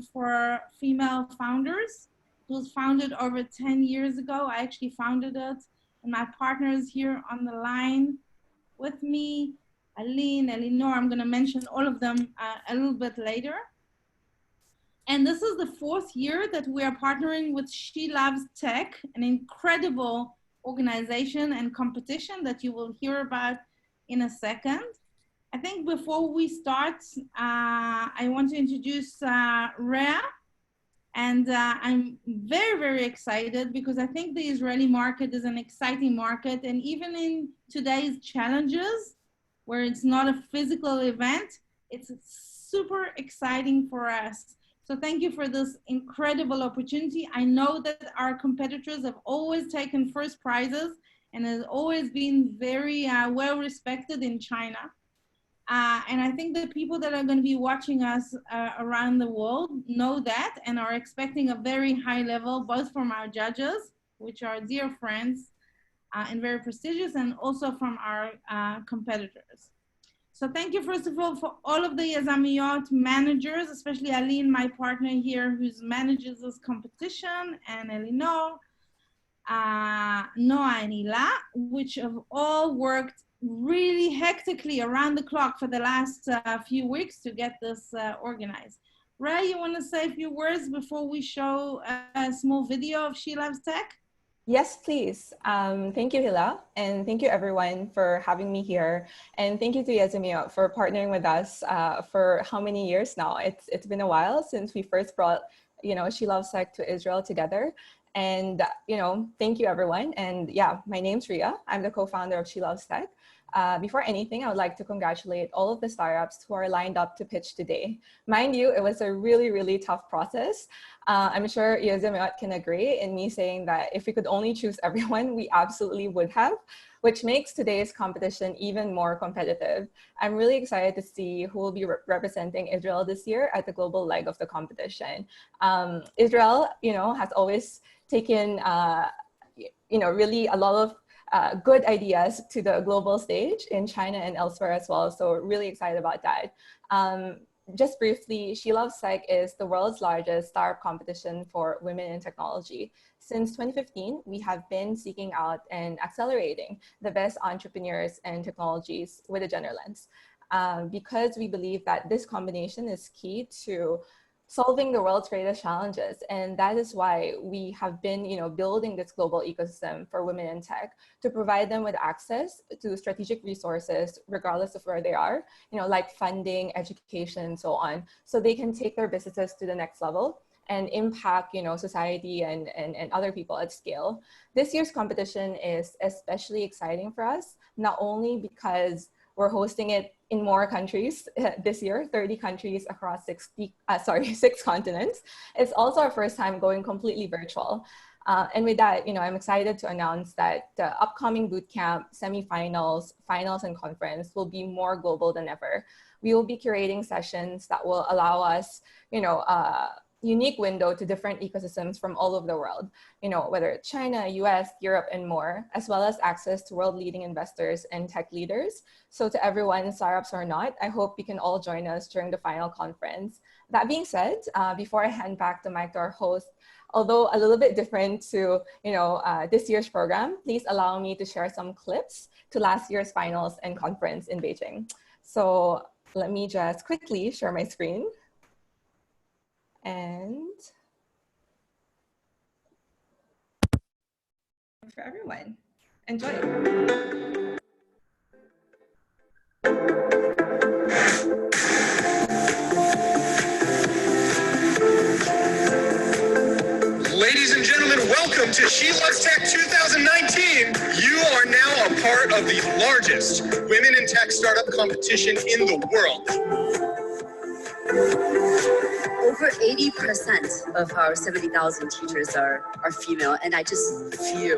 for female founders. It was founded over 10 years ago. I actually founded it, and my partner is here on the line with me, Aline, Elinor. I'm going to mention all of them a little bit later. And this is the 4th year that we are partnering with She Loves Tech, an incredible organization and competition that you will hear about in a second. I think before we start, I want to introduce Rhea. And I'm very, very excited because I think the Israeli market is an exciting market. And even in today's challenges, where it's not a physical event, it's super exciting for us. So thank you for this incredible opportunity. I know that our competitors have always taken first prizes and has always been very well respected in China. And I think the people that are going to be watching us around the world know that and are expecting a very high level, both from our judges, which are dear friends and very prestigious, and also from our competitors. So thank you, first of all, for all of the Yazamiyot managers, especially Aline, my partner here, who manages this competition, and Elinor, Noah, and Elah, which have all worked really hectically around the clock for the last few weeks to get this organized. Ray, you want to say a few words before we show a small video of She Loves Tech? Yes, please. Thank you, Elah, and thank you everyone for having me here. And thank you to Yazamiyot for partnering with us for how many years now? It's been a while since we first brought, She Loves Tech to Israel together. And, thank you everyone. And yeah, my name's Rhea. I'm the co-founder of She Loves Tech. Before anything, I would like to congratulate all of the startups who are lined up to pitch today. Mind you, it was a really, really tough process. I'm sure Yazamiyot can agree in me saying that if we could only choose everyone, we absolutely would have, which makes today's competition even more competitive. I'm really excited to see who will be representing Israel this year at the global leg of the competition. Israel, has always taken, really a lot of good ideas to the global stage in China and elsewhere as well. So really excited about that. Just briefly, She Loves Tech is the world's largest startup competition for women in technology. Since 2015, we have been seeking out and accelerating the best entrepreneurs and technologies with a gender lens, because we believe that this combination is key to solving the world's greatest challenges. And that is why we have been, building this global ecosystem for women in tech to provide them with access to strategic resources, regardless of where they are, like funding, education, and so on, so they can take their businesses to the next level and impact, society and other people at scale. This year's competition is especially exciting for us, not only because we're hosting it in more countries this year, 30 countries across 6 continents. It's also our first time going completely virtual. And with that, I'm excited to announce that the upcoming bootcamp, semifinals, finals, and conference will be more global than ever. We will be curating sessions that will allow us, unique window to different ecosystems from all over the world, whether it's China, US, Europe, and more, as well as access to world-leading investors and tech leaders. So to everyone, startups or not, I hope you can all join us during the final conference. That being said, before I hand back the mic to our host, although a little bit different to this year's program, please allow me to share some clips to last year's finals and conference in Beijing. So let me just quickly share my screen. And for everyone, enjoy. Ladies and gentlemen, welcome to She Loves Tech 2019. You are now a part of the largest women in tech startup competition in the world. Over 80% of our 70,000 teachers are female, and I just feel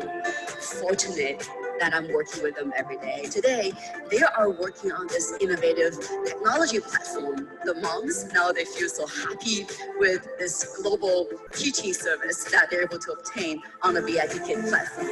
fortunate that I'm working with them every day. Today, they are working on this innovative technology platform. The moms, now they feel so happy with this global teaching service that they're able to obtain on the VIP Kid platform.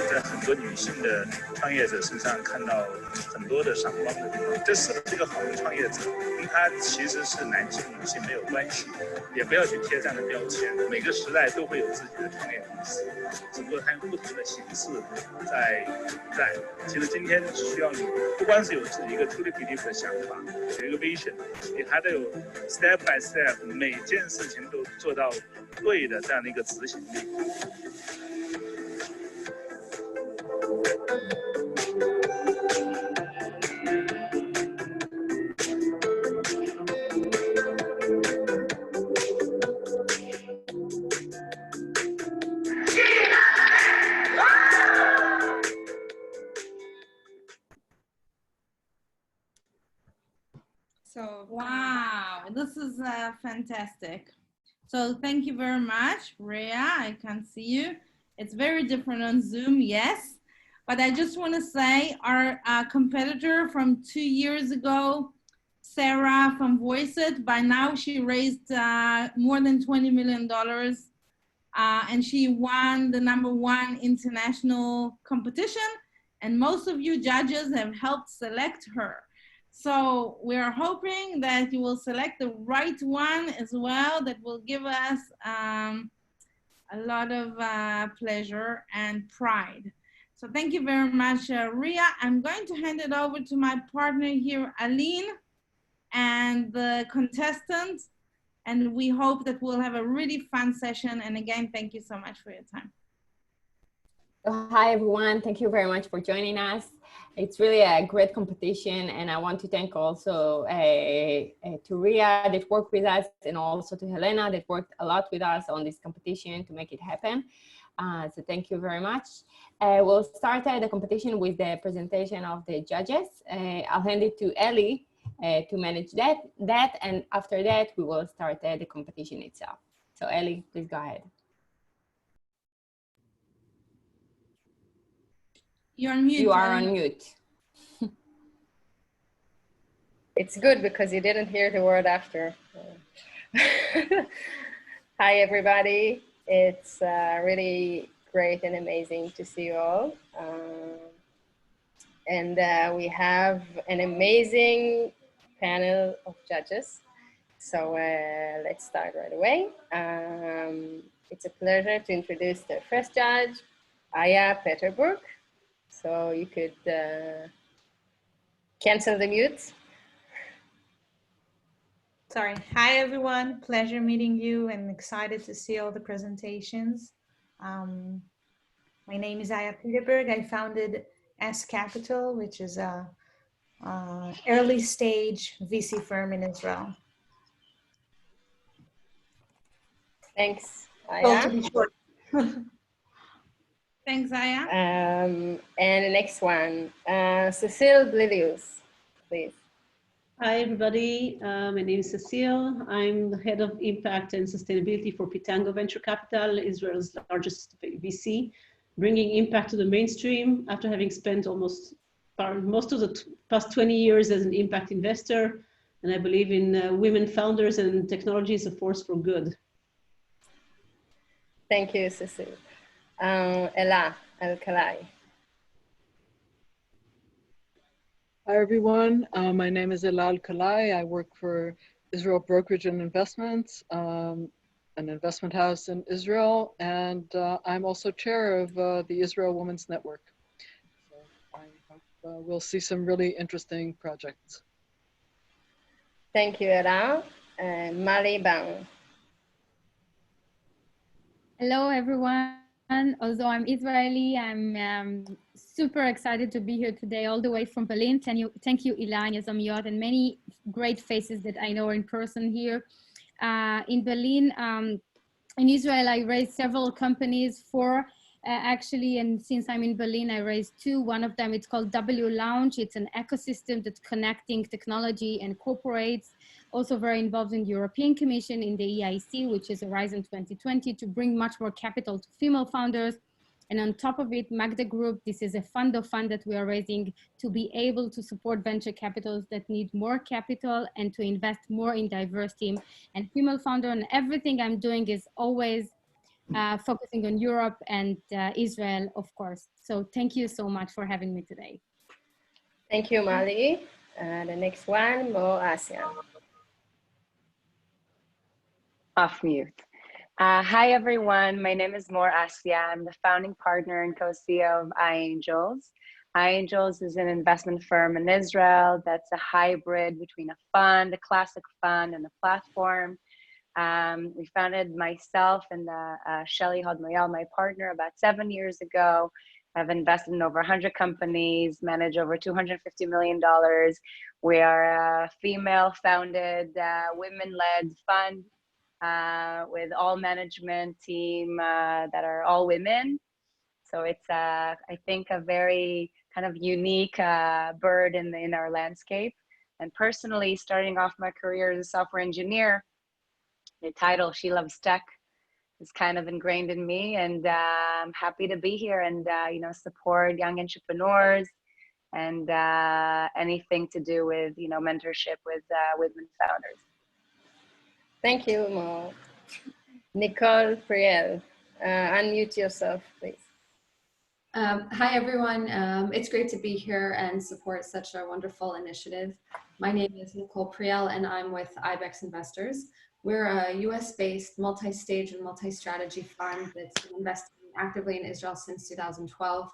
To 在很多女性的创业者身上看到很多的闪光的地方。这是一个好的创业者，跟他其实是男性女性没有关系，也不要去贴这样的标签。每个时代都会有自己的创业公司，只不过它用不同的形式在。其实今天需要你不光是有自己一个 truly believe 的想法，有一个 vision， 你还得有 step by step 每件事情都做到对的这样的一个执行力。So wow, this is fantastic. So thank you very much, Rhea. I can't see you. It's very different on Zoom, yes. But I just want to say our competitor from 2 years ago, Sarah from Voice It, by now she raised more than $20 million. And she won the #1 international competition. And most of you judges have helped select her. So we're hoping that you will select the right one as well, that will give us a lot of pleasure and pride. So thank you very much, Rhea. I'm going to hand it over to my partner here, Aline, and the contestants. And we hope that we'll have a really fun session. And again, thank you so much for your time. Hi, everyone. Thank you very much for joining us. It's really a great competition, and I want to thank also to Rhea that worked with us, and also to Helena that worked a lot with us on this competition to make it happen. So thank you very much. We'll start the competition with the presentation of the judges. I'll hand it to Ellie to manage that, and after that, we will start the competition itself. So Ellie, please go ahead. You're on mute. You are on mute. It's good because you didn't hear the word after. Hi, everybody. It's really great and amazing to see you all. And we have an amazing panel of judges. So let's start right away. It's a pleasure to introduce the first judge, Peterburg. So you could cancel the mute. Sorry. Hi, everyone. Pleasure meeting you and excited to see all the presentations. My name is Peterburg. I founded S Capital, which is a early stage VC firm in Israel. Thanks, Oh, to be short. Thanks, Aya. And the next one, Cecile Blilious, please. Hi, everybody. My name is Cecile. I'm the head of impact and sustainability for Pitango Venture Capital, Israel's largest VC, bringing impact to the mainstream after having spent most of the past 20 years as an impact investor. And I believe in women founders, and technology is a force for good. Thank you, Cecile. Elah Alkalay. Hi, everyone. My name is Elah Alkalay. I work for Israel Brokerage and Investments, an investment house in Israel, and I'm also chair of the Israel Women's Network. So I hope we'll see some really interesting projects. Thank you, Elah. Mali Bang. Hello, everyone. Although I'm Israeli, I'm super excited to be here today, all the way from Berlin. Thank you, Elah and Yazamiot, and many great faces that I know in person here. In Berlin, in Israel, I raised several companies, four actually, and since I'm in Berlin, I raised two. One of them, it's called W Lounge. It's an ecosystem that's connecting technology and corporates. Also very involved in the European Commission in the EIC, which is Horizon 2020, to bring much more capital to female founders. And on top of it, Magda Group, this is a fund of fund that we are raising to be able to support venture capitals that need more capital and to invest more in diverse team and female founder. And everything I'm doing is always focusing on Europe and Israel, of course. So thank you so much for having me today. Thank you, Mali. The next one, Assia. Off mute. Hi, everyone. My name is Assia. I'm the founding partner and co-CEO of iAngels. iAngels is an investment firm in Israel that's a hybrid between a fund, a classic fund, and a platform. We founded myself and Shelly Hodmayel, my partner, about 7 years ago. I've invested in over 100 companies, manage over $250 million. We are a female-founded, women-led fund with all management team that are all women. So it's, I think, a very kind of unique bird in our landscape. And personally, starting off my career as a software engineer, the title, She Loves Tech, is kind of ingrained in me, and I'm happy to be here and support young entrepreneurs and anything to do with mentorship with women founders. Thank you, Mo. Nicole Priel, unmute yourself, please. Hi, everyone. It's great to be here and support such a wonderful initiative. My name is Nicole Priel, and I'm with iBex Investors. We're a US-based multi-stage and multi-strategy fund that's been investing actively in Israel since 2012.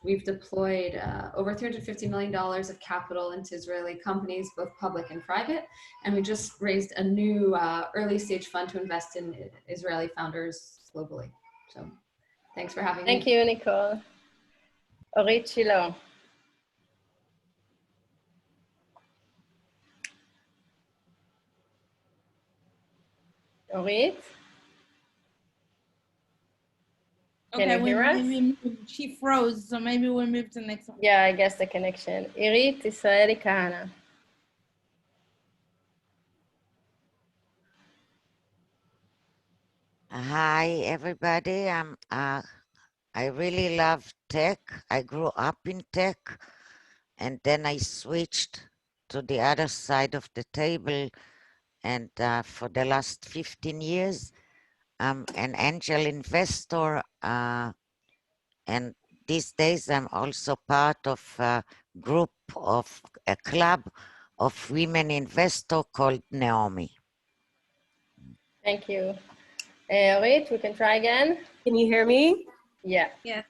We've deployed over $350 million of capital into Israeli companies, both public and private. And we just raised a new early-stage fund to invest in Israeli founders globally. So thanks for having me. Thank you, Nicole. Orit, Shilo. Orit? Can you hear us? She froze, so maybe we'll move to the next one. Yeah, I guess the connection. Irit, Israeli, Kahana. Hi, everybody. I really love tech. I grew up in tech, and then I switched to the other side of the table. And for the last 15 years, I'm an angel investor. And these days, I'm also part of a club of women investors called Naomi. Thank you. Orit, we can try again. Can you hear me? Yeah. Yes.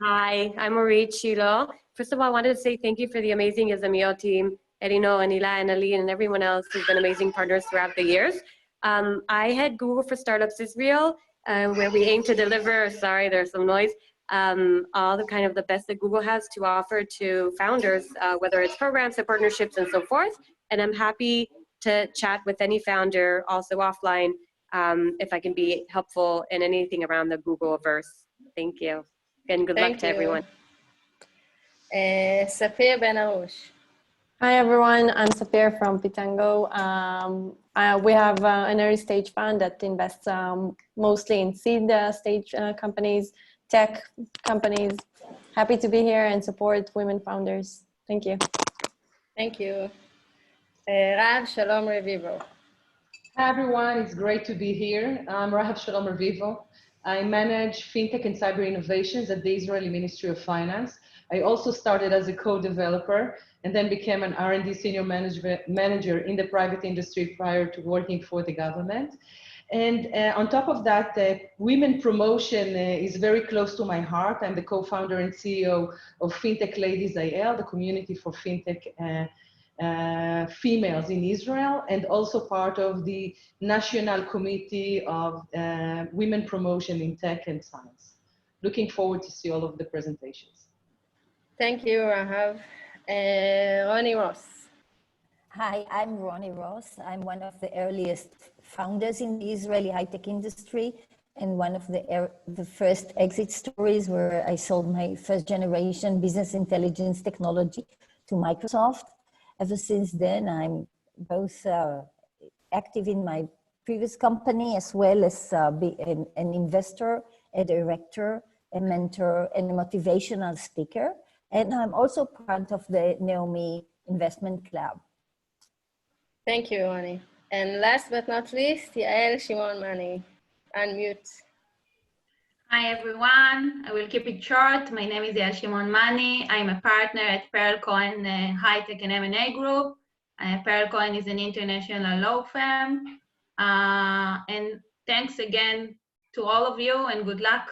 Hi, I'm Orit, Shilo. First of all, I wanted to say thank you for the amazing Yazamiyot team, Erino and Elah and Ali and everyone else who's been amazing partners throughout the years. I had Google for Startups Israel, where we aim to deliver, sorry, there's some noise, all the kind of the best that Google has to offer to founders, whether it's programs or partnerships and so forth. And I'm happy to chat with any founder, also offline, if I can be helpful in anything around the Google-verse. Thank you. And good luck to everyone. Sapir Ben Harush. Hi, everyone. I'm Sapir from Pitango. We have an early stage fund that invests mostly in seed stage companies, tech companies. Happy to be here and support women founders. Thank you. Thank you. Rav Shalom Revivo. Hi, everyone. It's great to be here. I'm Rahav Shalom Revivo. I manage fintech and cyber innovations at the Israeli Ministry of Finance. I also started as a co-developer and then became an R&D senior manager in the private industry prior to working for the government. And on top of that, women promotion is very close to my heart. I'm the co-founder and CEO of Fintech Ladies Yael, the community for fintech females in Israel, and also part of the National Committee of Women Promotion in Tech and Science. Looking forward to see all of the presentations. Thank you, Rahav. Rony Ross. Hi, I'm Rony Ross. I'm one of the earliest founders in the Israeli high-tech industry and one of the first exit stories where I sold my first generation business intelligence technology to Microsoft. Ever since then, I'm both active in my previous company as well as an investor, a director, a mentor, and a motivational speaker. And I'm also part of the Naomi Investment Club. Thank you, Rony. And last but not least, Yael Shimon Mani. Unmute. Hi everyone, I will keep it short. My name is Yael Shimon. I'm a partner at Cohen High Tech and M&A Group. Cohen is an international law firm. And thanks again to all of you and good luck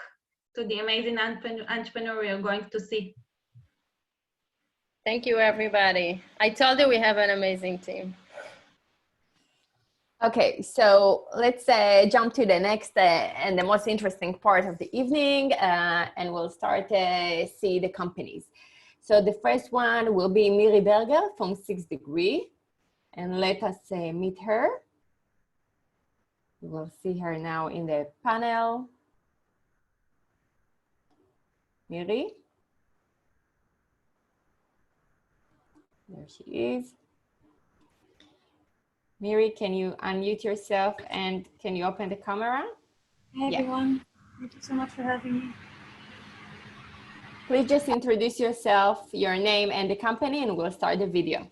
to the amazing entrepreneur you're going to see. Thank you, everybody. I told you we have an amazing team. Okay, so let's jump to the next and the most interesting part of the evening, and we'll start see the companies. So the first one will be Miri Berger from 6 Degree, and let us meet her. You will see her now in the panel. Miri. There she is. Miri, can you unmute yourself and can you open the camera? Hi everyone, thank you so much for having me. Please just introduce yourself, your name and the company, and we'll start the video.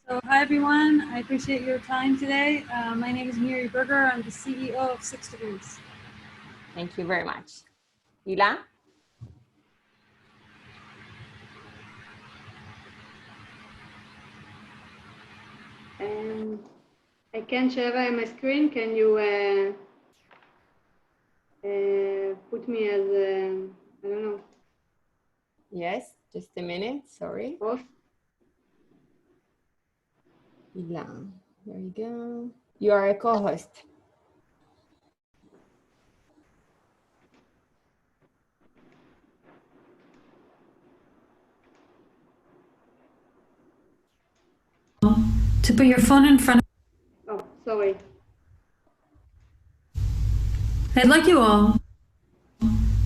So hi everyone, I appreciate your time today. My name is Miri Berger, I'm the CEO of 6 Degrees. Thank you very much. Elah? I can't share my screen. Can you put me as, I don't know. Yes, just a minute, sorry. Off. Elah, there you go. You are a co-host. To put your phone in front of Oh, sorry. I'd like you all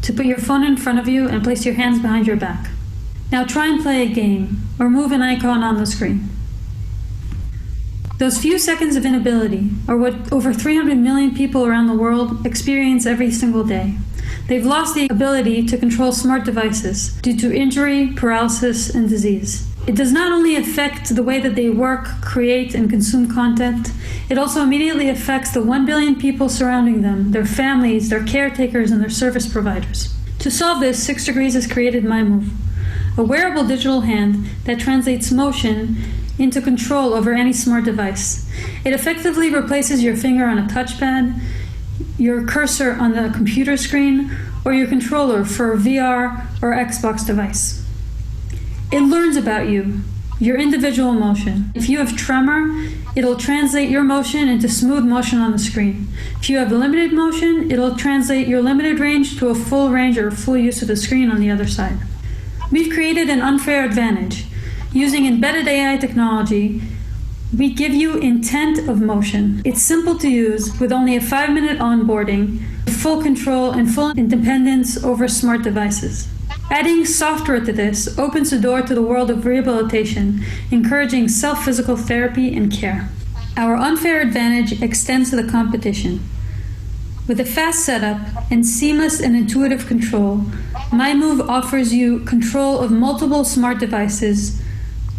to put your phone in front of you and place your hands behind your back. Now try and play a game or move an icon on the screen. Those few seconds of inability are what over 300 million people around the world experience every single day. They've lost the ability to control smart devices due to injury, paralysis, and disease. It does not only affect the way that they work, create, and consume content, it also immediately affects the 1 billion people surrounding them, their families, their caretakers, and their service providers. To solve this, 6 Degrees has created MyMove, a wearable digital hand that translates motion into control over any smart device. It effectively replaces your finger on a touchpad, your cursor on the computer screen, or your controller for a VR or Xbox device. It learns about you, your individual motion. If you have tremor, it'll translate your motion into smooth motion on the screen. If you have limited motion, it'll translate your limited range to a full range or full use of the screen on the other side. We've created an unfair advantage. Using embedded AI technology, we give you intent of motion. It's simple to use with only a 5-minute onboarding, full control and full independence over smart devices. Adding software to this opens the door to the world of rehabilitation, encouraging self-physical therapy and care. Our unfair advantage extends to the competition. With a fast setup and seamless and intuitive control, MyMove offers you control of multiple smart devices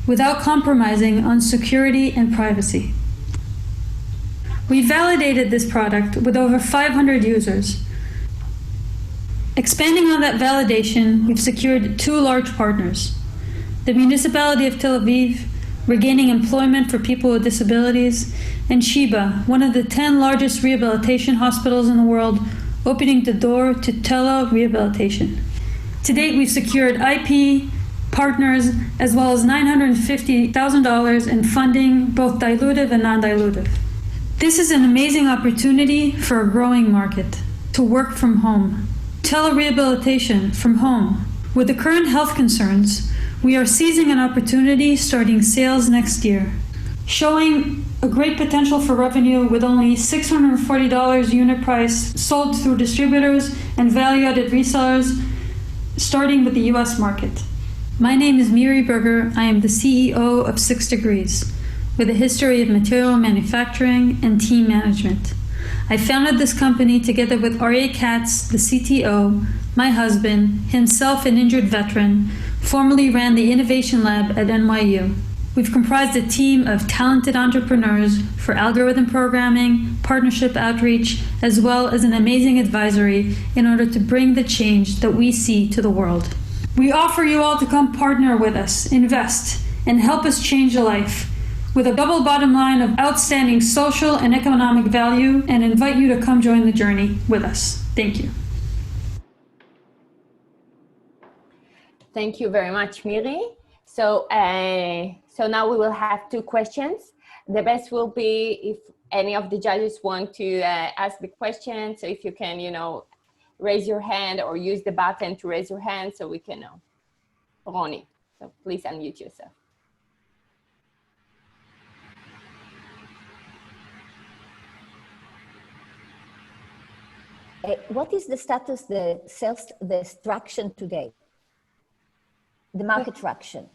without compromising on security and privacy. We validated this product with over 500 users. Expanding on that validation, we've secured 2 large partners. The Municipality of Tel Aviv, regaining employment for people with disabilities, and Sheba, one of the 10 largest rehabilitation hospitals in the world, opening the door to tele-rehabilitation. To date, we've secured IP, partners, as well as $950,000 in funding, both dilutive and non-dilutive. This is an amazing opportunity for a growing market, to work from home. Telerehabilitation from home. With the current health concerns, we are seizing an opportunity starting sales next year, showing a great potential for revenue with only $640 unit price sold through distributors and value-added resellers, starting with the US market. My name is Miri Berger. I am the CEO of 6 Degrees, with a history of material manufacturing and team management. I founded this company together with Aryeh Katz, the CTO, my husband, himself an injured veteran, formerly ran the Innovation Lab at NYU. We've comprised a team of talented entrepreneurs for algorithm programming, partnership outreach, as well as an amazing advisory in order to bring the change that we see to the world. We offer you all to come partner with us, invest, and help us change a life with a double bottom line of outstanding social and economic value, and invite you to come join the journey with us. Thank you. Thank you very much, Miri. So now we will have 2 questions. The best will be if any of the judges want to ask the question. So if you can, raise your hand or use the button to raise your hand so we can know. Rony, so please unmute yourself. What is the status, the traction today? The market traction.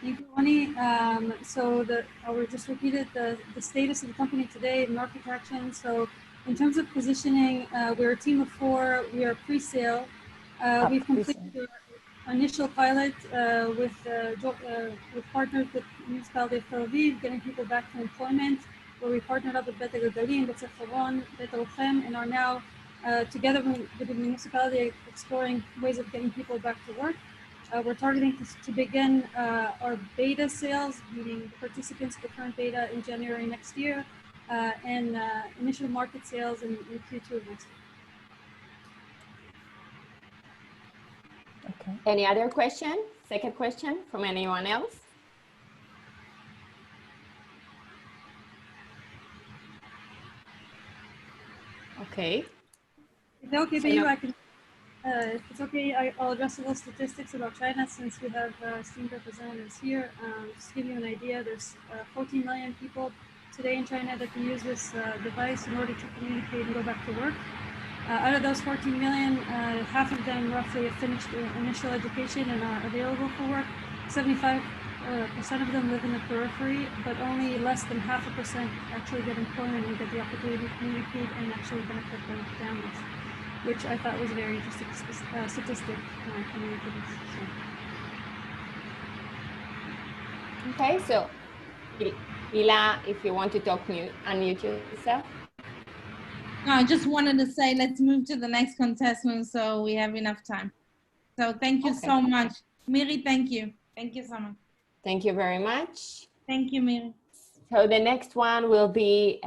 Thank you, Rony. I will just repeat it, the status of the company today, market traction. So in terms of positioning, we're a team of 4. We are pre-sale. We've completed our initial pilot with partners with municipality of Tel Aviv, getting people back to employment, where we partnered up with Bet HaGalgalim, Bet Sefaron, Bet Lochem, and are now together with the municipality exploring ways of getting people back to work. We're targeting to begin our beta sales, meaning participants for current beta in January next year, and initial market sales in Q2 of next year. Okay. Any other question? Second question from anyone else? If Okay. it's okay for you, I can. If it's okay, I'll address a little statistics about China since we have esteemed representatives here. Just to give you an idea, there's 14 million people today in China that can use this device in order to communicate and go back to work. Out of those 14 million, half of them roughly have finished initial education and are available for work. 75% of them live in the periphery, but only less than 0.5% actually get employment and get the opportunity to communicate and actually benefit their families, which I thought was a very interesting statistic coming into this. So. Okay, so Elah, if you want to talk, unmute yourself. No, I just wanted to say, let's move to the next contestant so we have enough time. So thank you so much. Miri, thank you. Thank you so much. Thank you very much. Thank you, Miri. So the next one will be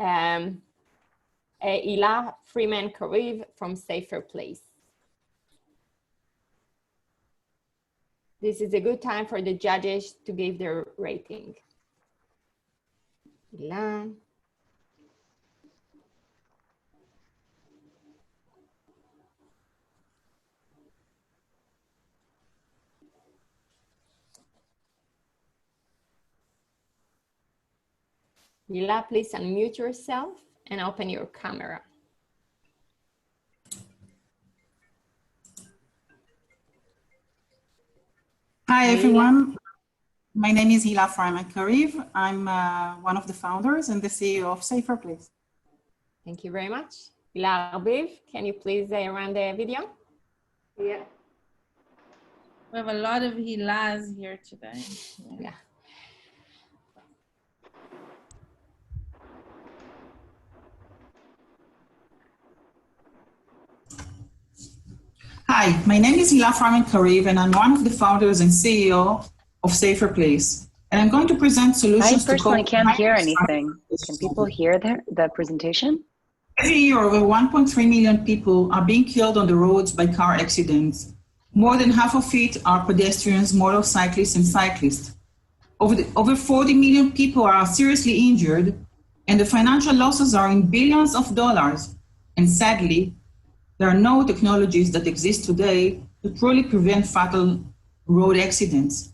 Elah Freeman-Kariv from Safer Place. This is a good time for the judges to give their rating. Elah. Elah, please unmute yourself and open your camera. Hi, everyone. My name is Elah Freeman-Kariv. I'm one of the founders and the CEO of Safer Place. Thank you very much. Elah Arbiv, can you please run the video? Yeah. We have a lot of Elahs here today. Yeah. Hi, my name is Elah Freeman-Kariv, and I'm one of the founders and CEO of Safer Place. And I'm going to present solutions I personally can't hear anything. Can people hear the presentation? Every year, over 1.3 million people are being killed on the roads by car accidents. More than half of it are pedestrians, motorcyclists, and cyclists. Over 40 million people are seriously injured, and the financial losses are in billions of dollars. And sadly, there are no technologies that exist today to truly prevent fatal road accidents.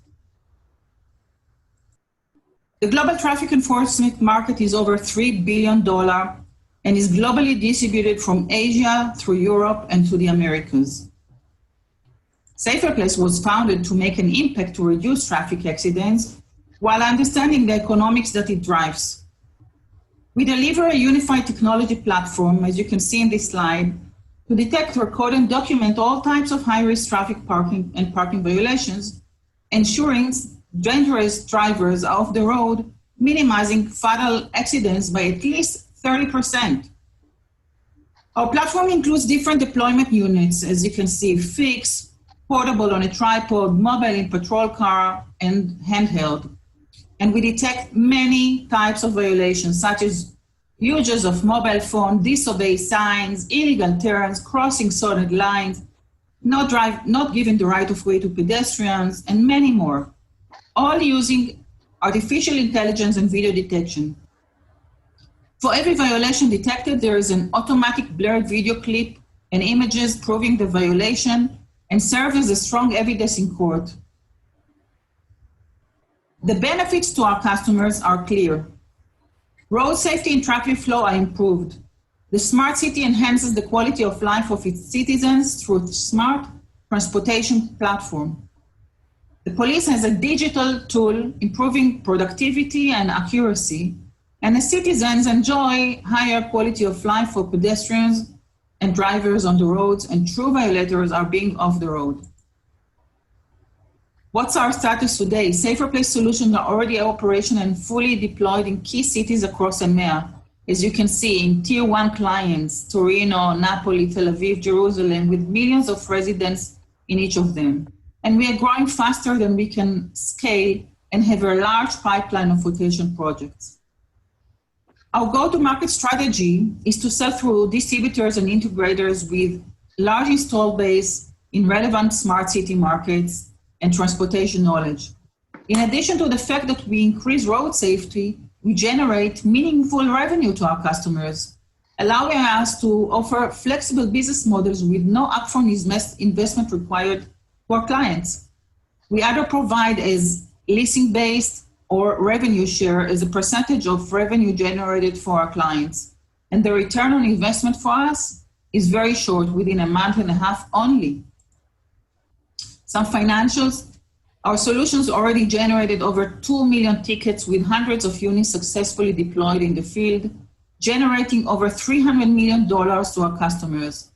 The global traffic enforcement market is over $3 billion and is globally distributed from Asia through Europe and to the Americas. Safer Place was founded to make an impact to reduce traffic accidents while understanding the economics that it drives. We deliver a unified technology platform, as you can see in this slide, to detect, record, and document all types of high-risk traffic parking violations, ensuring dangerous drivers off the road, minimizing fatal accidents by at least 30%. Our platform includes different deployment units, as you can see, fixed, portable on a tripod, mobile in patrol car, and handheld. And we detect many types of violations, such as users of mobile phone, disobey signs, illegal turns, crossing solid lines, not giving the right of way to pedestrians, and many more, all using artificial intelligence and video detection. For every violation detected, there is an automatic blurred video clip and images proving the violation and serve as a strong evidence in court. The benefits to our customers are clear. Road safety and traffic flow are improved. The smart city enhances the quality of life of its citizens through smart transportation platform. The police has a digital tool improving productivity and accuracy, and the citizens enjoy higher quality of life for pedestrians and drivers on the roads, and true violators are being off the road. What's our status today? Safer Place solutions are already operational and fully deployed in key cities across EMEA. As you can see, in Tier 1 clients, Torino, Napoli, Tel Aviv, Jerusalem, with millions of residents in each of them. And we are growing faster than we can scale and have a large pipeline of rotation projects. Our go-to-market strategy is to sell through distributors and integrators with large install base in relevant smart city markets and transportation knowledge. In addition to the fact that we increase road safety, we generate meaningful revenue to our customers, allowing us to offer flexible business models with no upfront investment required for clients. We either provide as leasing-based or revenue share as a percentage of revenue generated for our clients. And the return on investment for us is very short, within a month and a half only. Some financials. Our solutions already generated over 2 million tickets with hundreds of units successfully deployed in the field, generating over $300 million to our customers.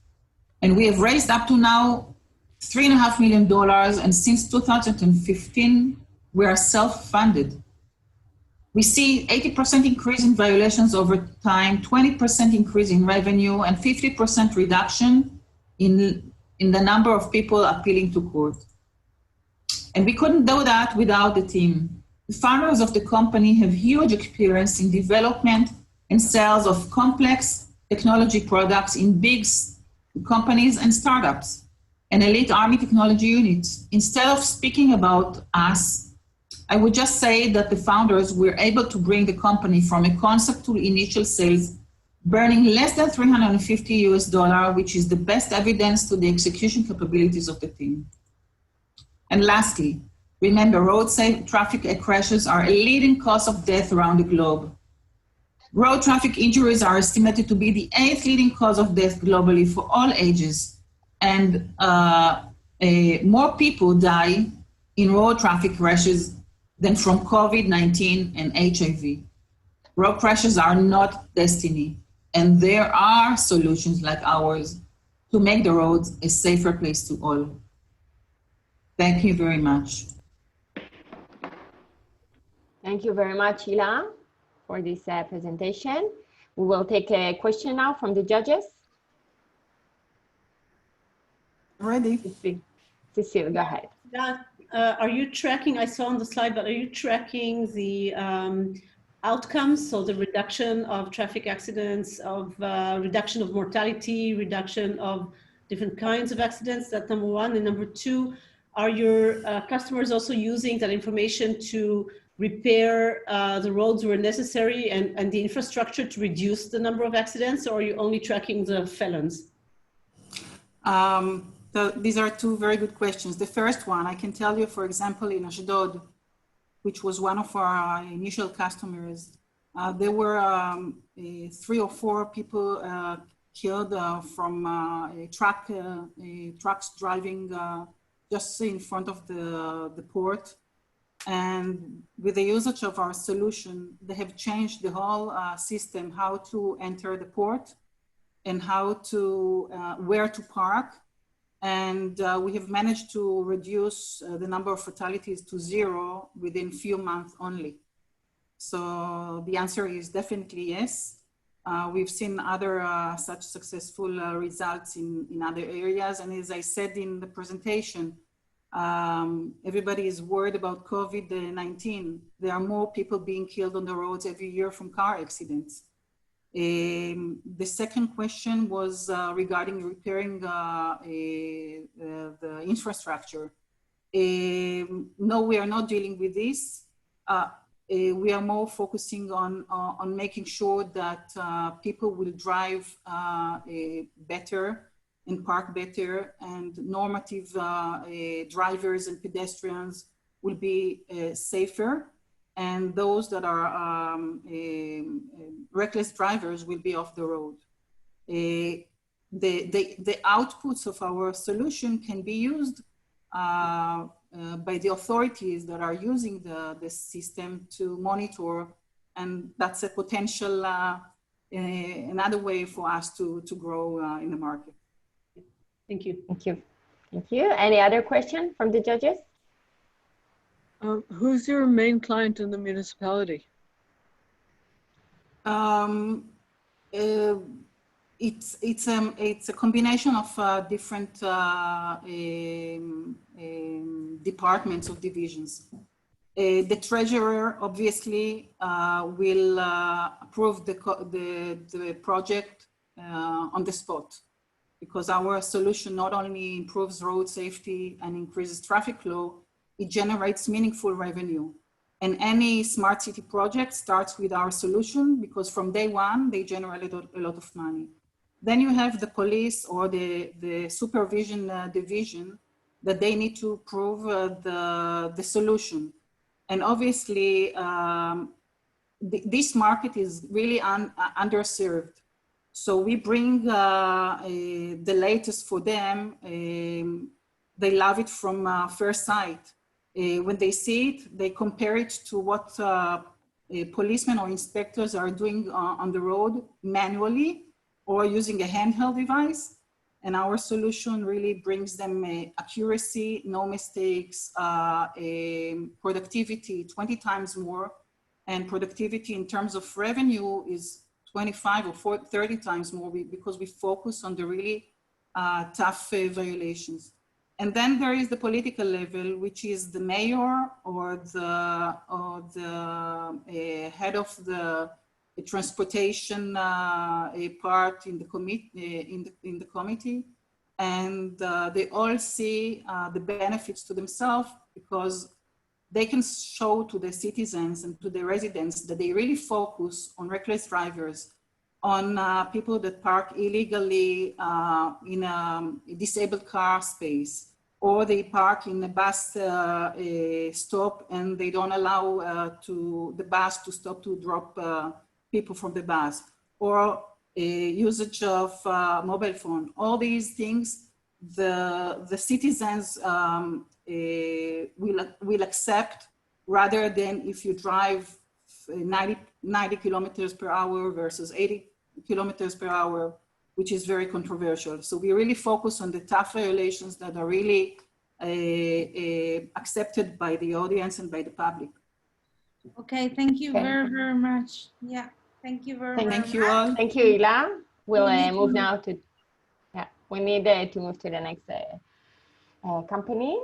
And we have raised up to now $3.5 million, and since 2015, we are self-funded. We see 80% increase in violations over time, 20% increase in revenue, and 50% reduction in the number of people appealing to court. And we couldn't do that without the team. The founders of the company have huge experience in development and sales of complex technology products in big companies and startups, and elite Army technology units. Instead of speaking about us, I would just say that the founders were able to bring the company from a concept to initial sales, burning less than $350, which is the best evidence to the execution capabilities of the team. And lastly, remember, road traffic crashes are a leading cause of death around the globe. Road traffic injuries are estimated to be the 8th leading cause of death globally for all ages. And more people die in road traffic crashes than from COVID-19 and HIV. Road crashes are not destiny, and there are solutions like ours to make the roads a safer place to all. Thank you very much. Thank you very much, Elah, for this presentation. We will take a question now from the judges. Ready. Cecile, go ahead. Yeah. Are you tracking, I saw on the slide, but are you tracking the outcomes, so the reduction of traffic accidents, of reduction of mortality, reduction of different kinds of accidents? That's number one. And number two, are your customers also using that information to repair the roads where necessary and the infrastructure to reduce the number of accidents, or are you only tracking the felons? So these are two very good questions. The first one, I can tell you, for example, in Ashdod, which was one of our initial customers, there were 3 or 4 people killed from trucks driving just in front of the port. And with the usage of our solution, they have changed the whole system, how to enter the port and how to, where to park. And we have managed to reduce the number of fatalities to 0 within few months only. So the answer is definitely yes. We've seen other such successful results in other areas. And as I said in the presentation, everybody is worried about COVID-19. There are more people being killed on the roads every year from car accidents. The second question was regarding repairing the infrastructure. No, we are not dealing with this. We are more focusing on making sure that people will drive better and park better, and normative drivers and pedestrians will be safer, and those that are reckless drivers will be off the road. The outputs of our solution can be used by the authorities that are using the system to monitor, and that's a potential, another way for us to grow in the market. Thank you. Thank you. Thank you. Any other question from the judges? Who's your main client in the municipality? It's a combination of different departments or divisions. The treasurer obviously will approve the project on the spot, because our solution not only improves road safety and increases traffic flow, it generates meaningful revenue. And any smart city project starts with our solution, because from day one, they generate a lot of money. Then you have the police or the supervision division that they need to prove the solution. And obviously, this market is really underserved. So we bring the latest for them. They love it from first sight. When they see it, they compare it to what policemen or inspectors are doing on the road manually or using a handheld device. And our solution really brings them accuracy, no mistakes, productivity 20 times more. And productivity in terms of revenue is 25 or 30 times more, because we focus on the really tough violations. And then there is the political level, which is the mayor or the head of the transportation part in the committee, and they all see the benefits to themselves, because they can show to the citizens and to the residents that they really focus on reckless drivers, on people that park illegally in a disabled car space, or they park in a bus stop and they don't allow the bus to stop to drop people from the bus, or usage of mobile phone. All these things, the citizens will accept, rather than if you drive 90 kilometers per hour versus 80 kilometers per hour, which is very controversial. So we really focus on the tough violations that are really accepted by the audience and by the public. Okay, thank you very, very much. Yeah, thank you very much. Thank you all. Thank you, Elah. We'll move now to, we need to move to the next company.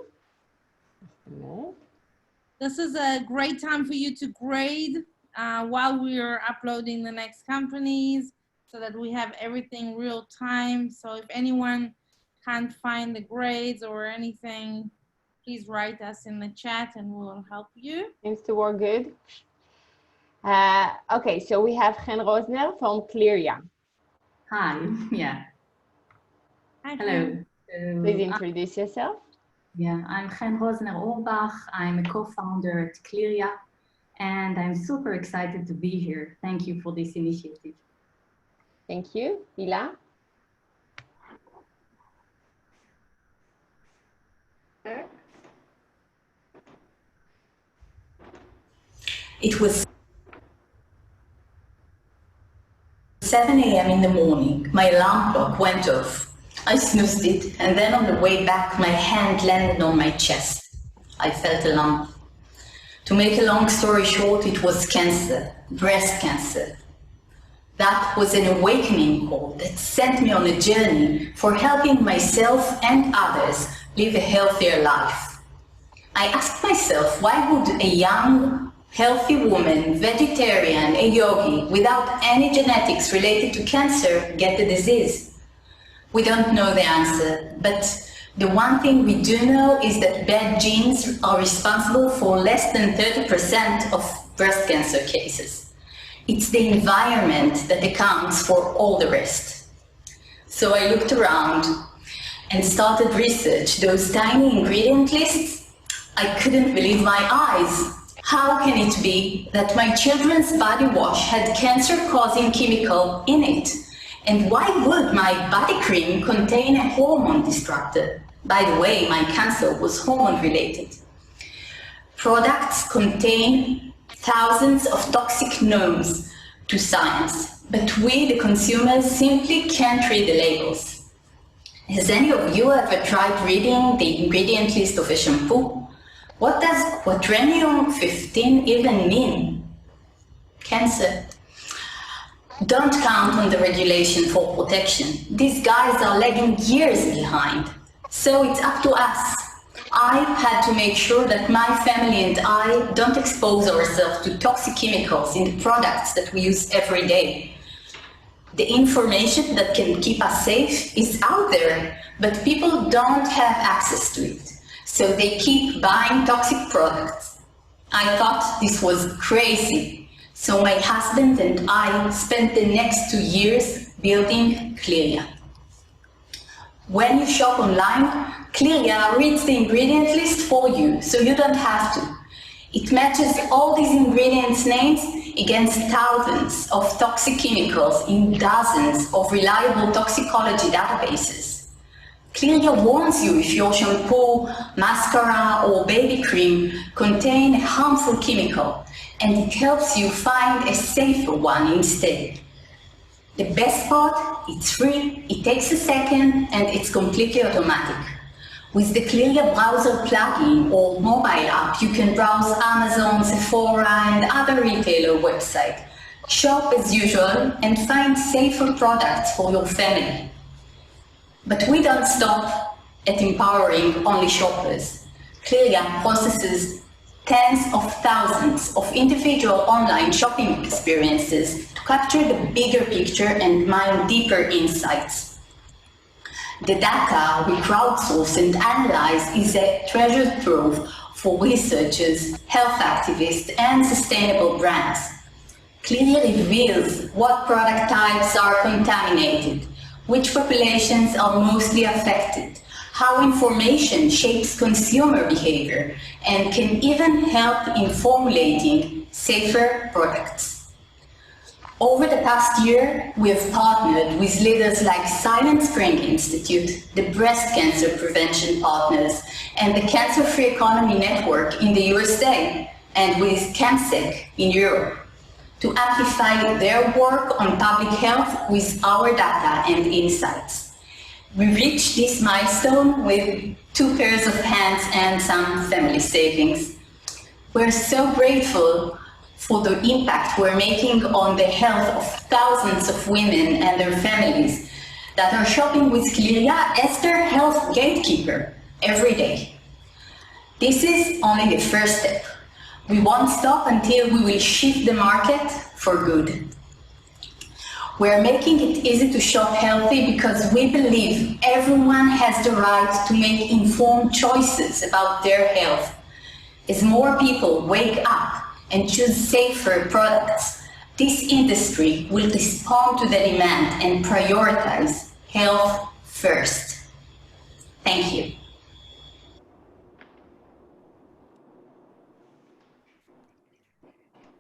This is a great time for you to grade while we are uploading the next companies, so that we have everything real time. So if anyone can't find the grades or anything, please write us in the chat and we'll help you. Seems to work good. Okay, so we have Chen Rosner from Clearia. Hi, yeah. Hi, hello. Please introduce yourself. Yeah, I'm Chen Rosner-Orbach. I'm a co-founder at Clearia, and I'm super excited to be here. Thank you for this initiative. Thank you. Elah? It was 7 a.m. in the morning. My alarm clock went off. I snoozed it, and then on the way back, my hand landed on my chest. I felt a lump. To make a long story short, it was cancer, breast cancer. That was an awakening call that sent me on a journey for helping myself and others live a healthier life. I asked myself, why would a young, healthy woman, vegetarian, a yogi, without any genetics related to cancer, get the disease? We don't know the answer, but the one thing we do know is that bad genes are responsible for less than 30% of breast cancer cases. It's the environment that accounts for all the rest. So I looked around and started research. Those tiny ingredient lists, I couldn't believe my eyes. How can it be that my children's body wash had cancer-causing chemical in it? And why would my body cream contain a hormone disruptor? By the way, my cancer was hormone-related. Products contain thousands of toxic knowns to science, but we, the consumers, simply can't read the labels. Has any of you ever tried reading the ingredient list of a shampoo? What does quaternium 15 even mean? Cancer. Don't count on the regulation for protection. These guys are lagging years behind. So it's up to us. I had to make sure that my family and I don't expose ourselves to toxic chemicals in the products that we use every day. The information that can keep us safe is out there, but people don't have access to it. So they keep buying toxic products. I thought this was crazy. So my husband and I spent the next 2 years building Clearia. When you shop online, Clearia reads the ingredient list for you, so you don't have to. It matches all these ingredients' names against thousands of toxic chemicals in dozens of reliable toxicology databases. Clearia warns you if your shampoo, mascara, or baby cream contain a harmful chemical, and it helps you find a safer one instead. The best part, it's free, it takes a second, and it's completely automatic. With the Clearia browser plugin or mobile app, you can browse Amazon, Sephora, and other retailer websites. Shop as usual and find safer products for your family. But we don't stop at empowering only shoppers. Clearia processes tens of thousands of individual online shopping experiences to capture the bigger picture and mine deeper insights. The data we crowdsource and analyze is a treasure trove for researchers, health activists, and sustainable brands. Clearia reveals what product types are contaminated, which populations are mostly affected, how information shapes consumer behavior, and can even help in formulating safer products. Over the past year, we have partnered with leaders like Silent Spring Institute, the Breast Cancer Prevention Partners, and the Cancer Free Economy Network in the USA, and with CAMSEC in Europe, to amplify their work on public health with our data and insights. We reached this milestone with 2 pairs of hands and some family savings. We're so grateful for the impact we're making on the health of thousands of women and their families that are shopping with Clearia as their health gatekeeper every day. This is only the first step. We won't stop until we will shift the market for good. We're making it easy to shop healthy because we believe everyone has the right to make informed choices about their health. As more people wake up and choose safer products, this industry will respond to the demand and prioritize health first. Thank you.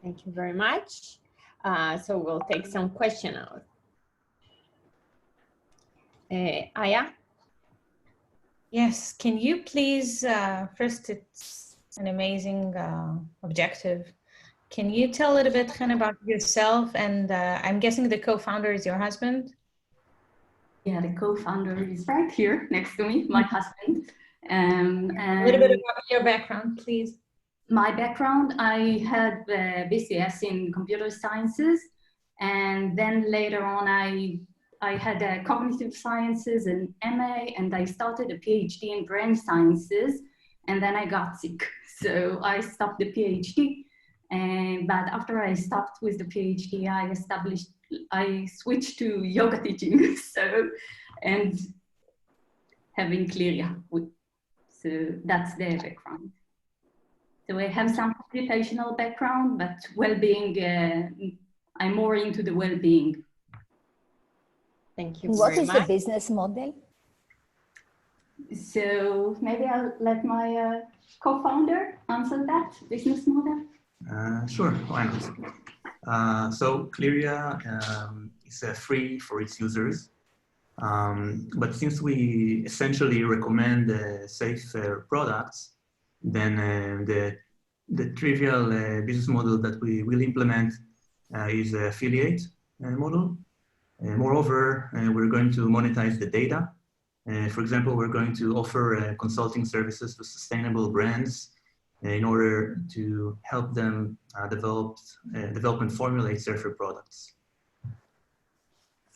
Thank you very much. So we'll take some questions out. Aya? Yes, can you please, first it's an amazing objective. Can you tell a little bit about yourself? And I'm guessing the co-founder is your husband? Yeah, the co-founder is right here next to me, my husband. And a little bit about your background, please. My background, I had BCS in computer sciences, and then later on I had cognitive sciences and MA, and I started a PhD in brain sciences, and then I got sick. So I stopped the PhD, but after I stopped with the PhD, I switched to yoga teaching, and having Cliria. So that's the background. So I have some computational background, but well-being, I'm more into the well-being. Thank you What very is much. the business model? So maybe I'll let my co-founder answer that business model. Sure, why not? So Cliria is free for its users, but since we essentially recommend safe products, then the trivial business model that we will implement is an affiliate model. Moreover, we're going to monetize the data. For example, we're going to offer consulting services to sustainable brands in order to help them develop and formulate safer products.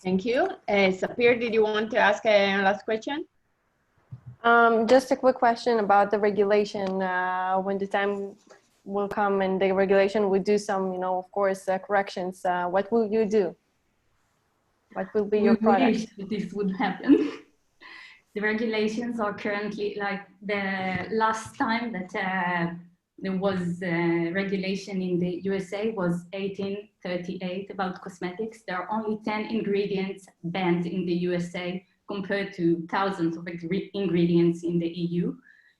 Thank you. Sapir, did you want to ask a last question? Just a quick question about the regulation. When the time will come and the regulation will do some, of course, corrections, what will you do? What will be your product? We wish that this would happen. The regulations are currently, like the last time that there was regulation in the USA was 1838 about cosmetics. There are only 10 ingredients banned in the USA compared to thousands of ingredients in the EU.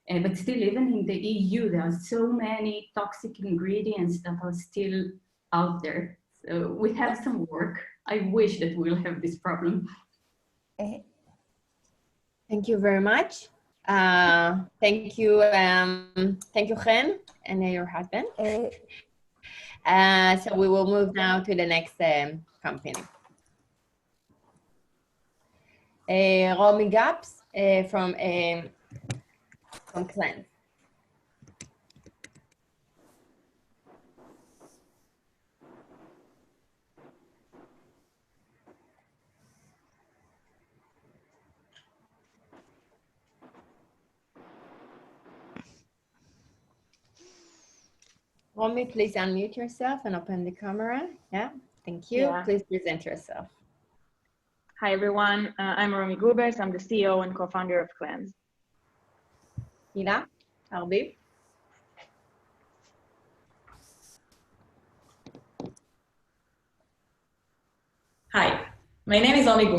But still, even in the EU, there are so many toxic ingredients that are still out there. So we have some work. I wish that we'll have this problem. Thank you very much. Thank you, Chen, and your husband. So we will move now to the next company. Romy Gaps from Clan. Romy, please unmute yourself and open the camera. Yeah, thank you. Yeah. Please present yourself. Hi, everyone. I'm Romy Gubers. I'm the CEO and co-founder of Clans. Elah Alkalay. Hi, my name is Romy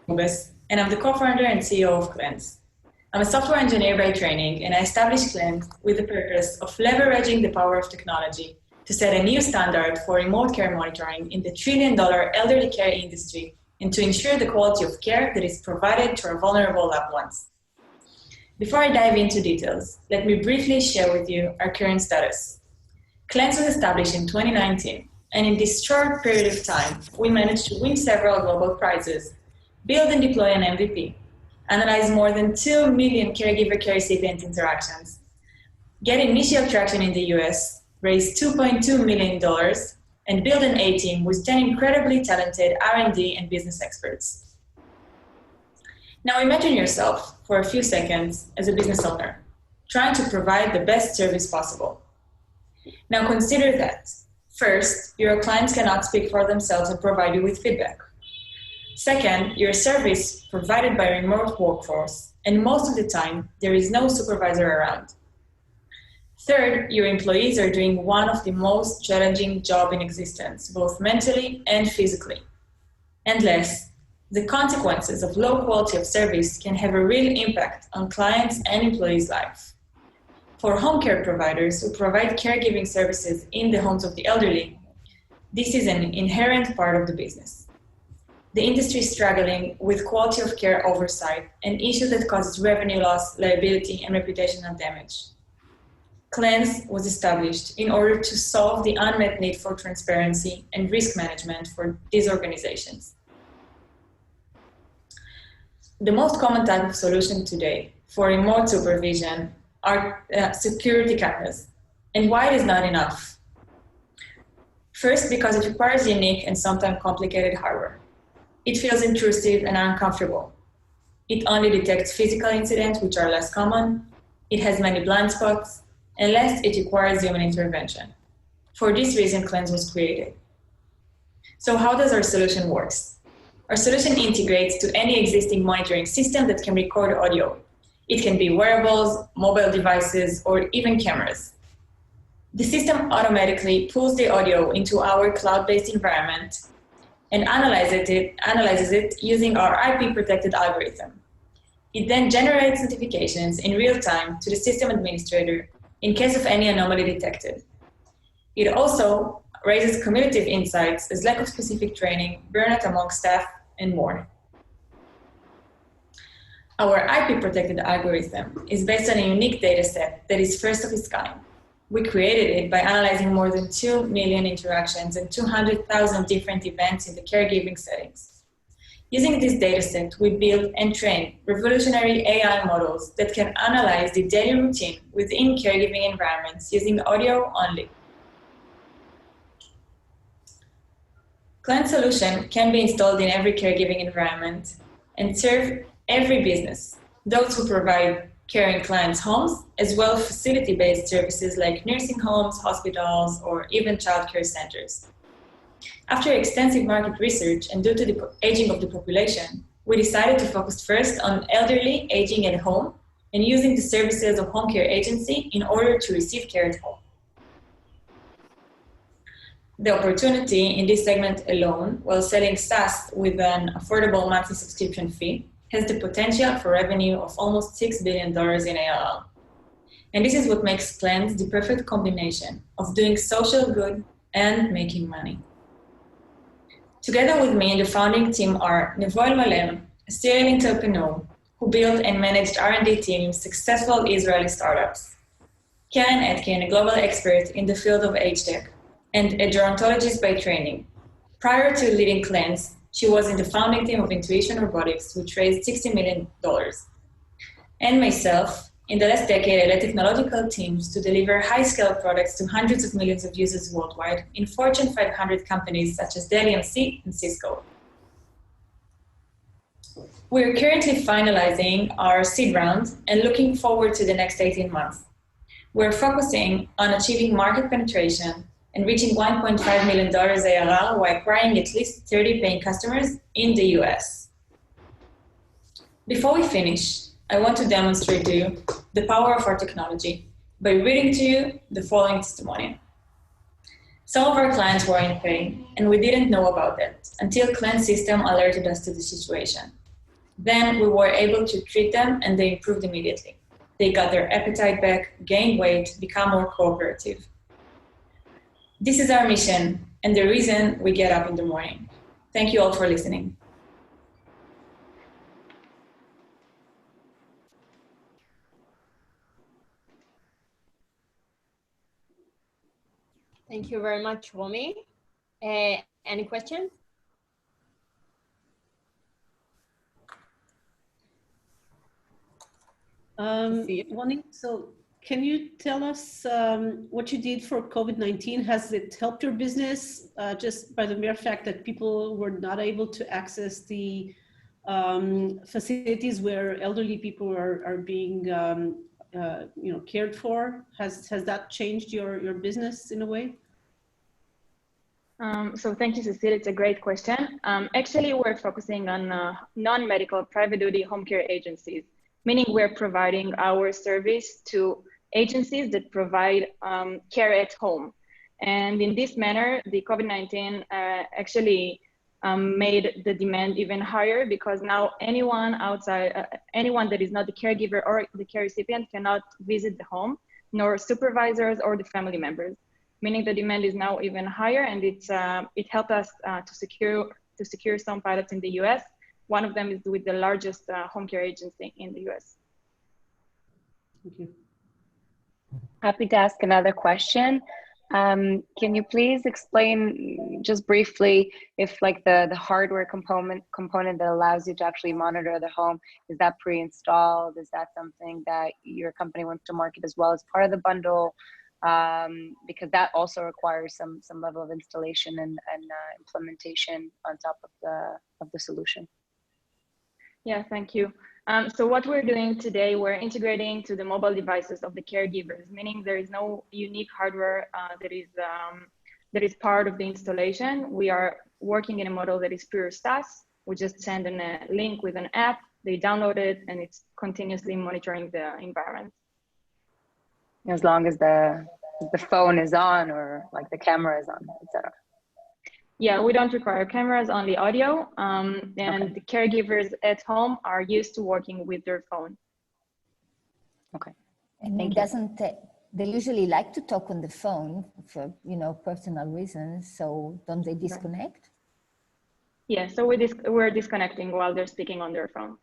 Gubers, and I'm the co-founder and CEO of Clans. I'm a software engineer by training, and I established Clans with the purpose of leveraging the power of technology to set a new standard for remote care monitoring in the trillion-dollar elderly care industry and to ensure the quality of care that is provided to our vulnerable loved ones. Before I dive into details, let me briefly share with you our current status. Clans was established in 2019, and in this short period of time, we managed to win several global prizes, build and deploy an MVP, analyze more than 2 million caregiver care recipient interactions, get initial traction in the US, raise $2.2 million, and build an A-team with 10 incredibly talented R&D and business experts. Now imagine yourself for a few seconds as a business owner, trying to provide the best service possible. Now consider that, first, your clients cannot speak for themselves and provide you with feedback. Second, your service provided by a remote workforce, and most of the time, there is no supervisor around. Third, your employees are doing one of the most challenging jobs in existence, both mentally and physically. And last, the consequences of low quality of service can have a real impact on clients' and employees' life. For home care providers who provide caregiving services in the homes of the elderly, this is an inherent part of the business. The industry is struggling with quality of care oversight, an issue that causes revenue loss, liability, and reputational damage. Clans was established in order to solve the unmet need for transparency and risk management for these organizations. the most common type of solution today for remote supervision are security cameras. And why it is not enough? First, because it requires unique and sometimes complicated hardware. It feels intrusive and uncomfortable. It only detects physical incidents, which are less common. It has many blind spots, and last, it requires human intervention. For this reason, Cleanse was created. So how does our solution work? Our solution integrates to any existing monitoring system that can record audio. It can be wearables, mobile devices, or even cameras. The system automatically pulls the audio into our cloud-based environment and analyzes it using our IP-protected algorithm. It then generates notifications in real time to the system administrator in case of any anomaly detected. It also raises cumulative insights as lack of specific training, burnout among staff, and more. Our IP-protected algorithm is based on a unique data set that is first of its kind. We created it by analyzing more than 2 million interactions and 200,000 different events in the caregiving settings. Using this dataset, we built and trained revolutionary AI models that can analyze the daily routine within caregiving environments using audio only. Client solution can be installed in every caregiving environment and serve every business, those who provide care in clients' homes, as well as facility-based services like nursing homes, hospitals, or even childcare centers. After extensive market research and due to the aging of the population, we decided to focus first on elderly aging at home and using the services of home care agency in order to receive care at home. The opportunity in this segment alone, while selling SaaS with an affordable monthly subscription fee, has the potential for revenue of almost $6 billion in ARR. And this is what makes Cleanse the perfect combination of doing social good and making money. Together with me and the founding team are Nevoel Malem, a serial entrepreneur who built and managed R&D teams, successful Israeli startups. Karen Etkin, a global expert in the field of age tech, and a gerontologist by training. Prior to leading Cleanse, she was in the founding team of Intuition Robotics, which raised $60 million. And myself, in the last decade, I led technological teams to deliver high-scale products to hundreds of millions of users worldwide in Fortune 500 companies such as Dell EMC and Cisco. We're currently finalizing our seed round and looking forward to the next 18 months. We're focusing on achieving market penetration and reaching $1.5 million ARR while acquiring at least 30 paying customers in the US. Before we finish, I want to demonstrate to you the power of our technology by reading to you the following testimonial. Some of our clients were in pain, and we didn't know about that until Cleanse system alerted us to the situation. Then we were able to treat them, and they improved immediately. They got their appetite back, gained weight, become more cooperative. This is our mission and the reason we get up in the morning. Thank you all for listening. Thank you very much, Rony. Any questions? Rony, so can you tell us what you did for COVID-19? Has it helped your business just by the mere fact that people were not able to access the facilities where elderly people are being cared for? Has that changed your business in a way? So thank you, Cecile. It's a great question. Actually, we're focusing on non-medical private duty home care agencies, meaning we're providing our service to agencies that provide care at home. And in this manner, the COVID-19 actually made the demand even higher because now anyone outside, anyone that is not the caregiver or the care recipient cannot visit the home, nor supervisors or the family members, meaning the demand is now even higher, and it helped us to secure some pilots in the US. One of them is with the largest home care agency in the US. Thank you. Happy to ask another question. Can you please explain just briefly if like the hardware component that allows you to actually monitor the home, is that pre-installed? Is that something that your company wants to market as well as part of the bundle? Because that also requires some level of installation and implementation on top of the solution. Yeah, thank you. So what we're doing today, we're integrating to the mobile devices of the caregivers, meaning there is no unique hardware that is part of the installation. We are working in a model that is pure SaaS. We just send a link with an app, they download it, and it's continuously monitoring the environment. As long as the phone is on or like the camera is on, etc. Yeah, we don't require cameras, only audio. And the caregivers at home are used to working with their phone. Okay. And they usually like to talk on the phone for, personal reasons. So don't they disconnect? Yeah, so we're disconnecting while they're speaking on their phone.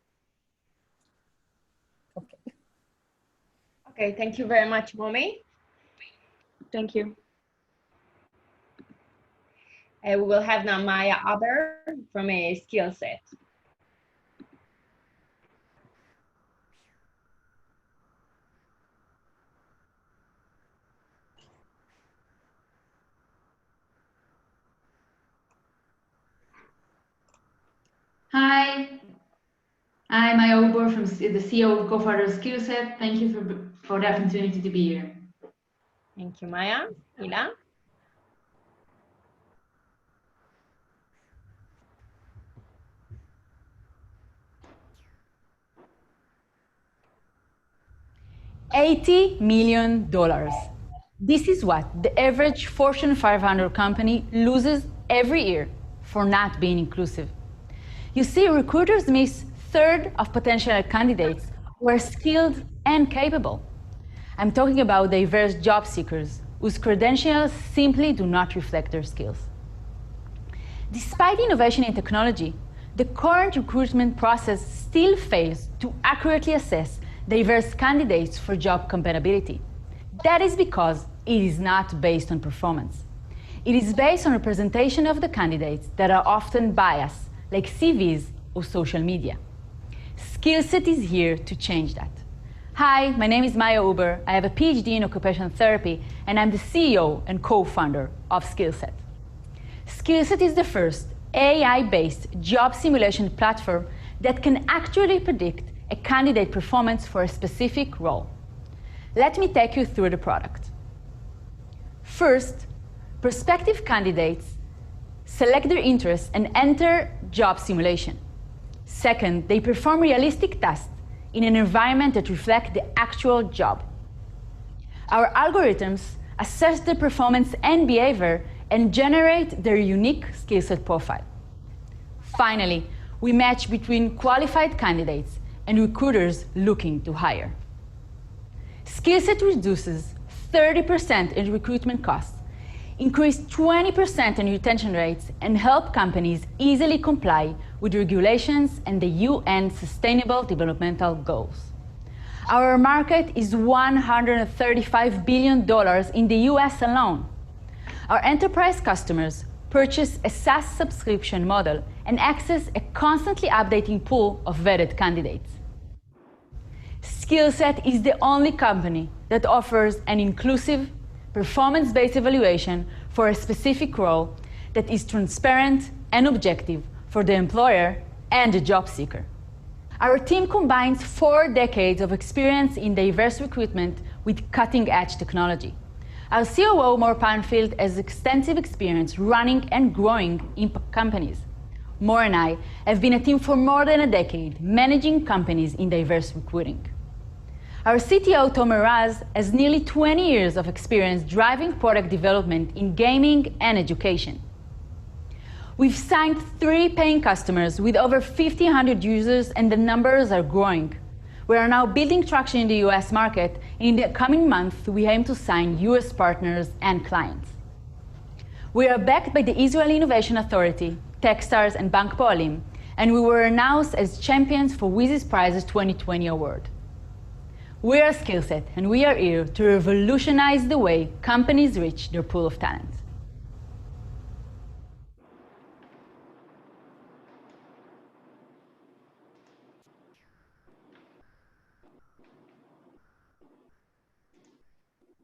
Okay. Okay, thank you very much, Momi. Thank you. We will have now Maya Aber from a skill set. Hi, I'm Maya Aber from the CEO of Co-founder Skillset. Thank you for the opportunity to be here. Thank you, Maya. Elah? $80 million. This is what the average Fortune 500 company loses every year for not being inclusive. You see, recruiters miss a third of potential candidates who are skilled and capable. I'm talking about diverse job seekers whose credentials simply do not reflect their skills. Despite innovation in technology, the current recruitment process still fails to accurately assess diverse candidates for job compatibility. That is because it is not based on performance. It is based on representation of the candidates that are often biased, like CVs or social media. Skillset is here to change that. Hi, my name is Maya Aber. I have a PhD in occupational therapy, and I'm the CEO and co-founder of Skillset. Skillset is the first AI-based job simulation platform that can accurately predict a candidate performance for a specific role. Let me take you through the product. First, prospective candidates select their interests and enter job simulation. Second, they perform realistic tasks in an environment that reflects the actual job. Our algorithms assess their performance and behavior and generate their unique skill set profile. Finally, we match between qualified candidates and recruiters looking to hire. Skillset reduces 30% in recruitment costs, increase 20% in retention rates, and help companies easily comply with regulations and the UN Sustainable Developmental Goals. Our market is $135 billion in the US alone. Our enterprise customers purchase a SaaS subscription model and access a constantly updating pool of vetted candidates. Skillset is the only company that offers an inclusive, performance-based evaluation for a specific role that is transparent and objective for the employer and the job seeker. Our team combines 4 decades of experience in diverse recruitment with cutting-edge technology. Our COO, Mor Panfield, has extensive experience running and growing impact companies. Mor and I have been a team for more than a decade, managing companies in diverse recruiting. Our CTO, Tomer Raz, has nearly 20 years of experience driving product development in gaming and education. We've signed 3 paying customers with over 1,500 users, and the numbers are growing. We are now building traction in the US market, and in the coming months, we aim to sign US partners and clients. We are backed by the Israeli Innovation Authority, Techstars, and Bank Poalim, and we were announced as champions for Wizi's Prizes 2020 award. We are Skillset, and we are here to revolutionize the way companies reach their pool of talent.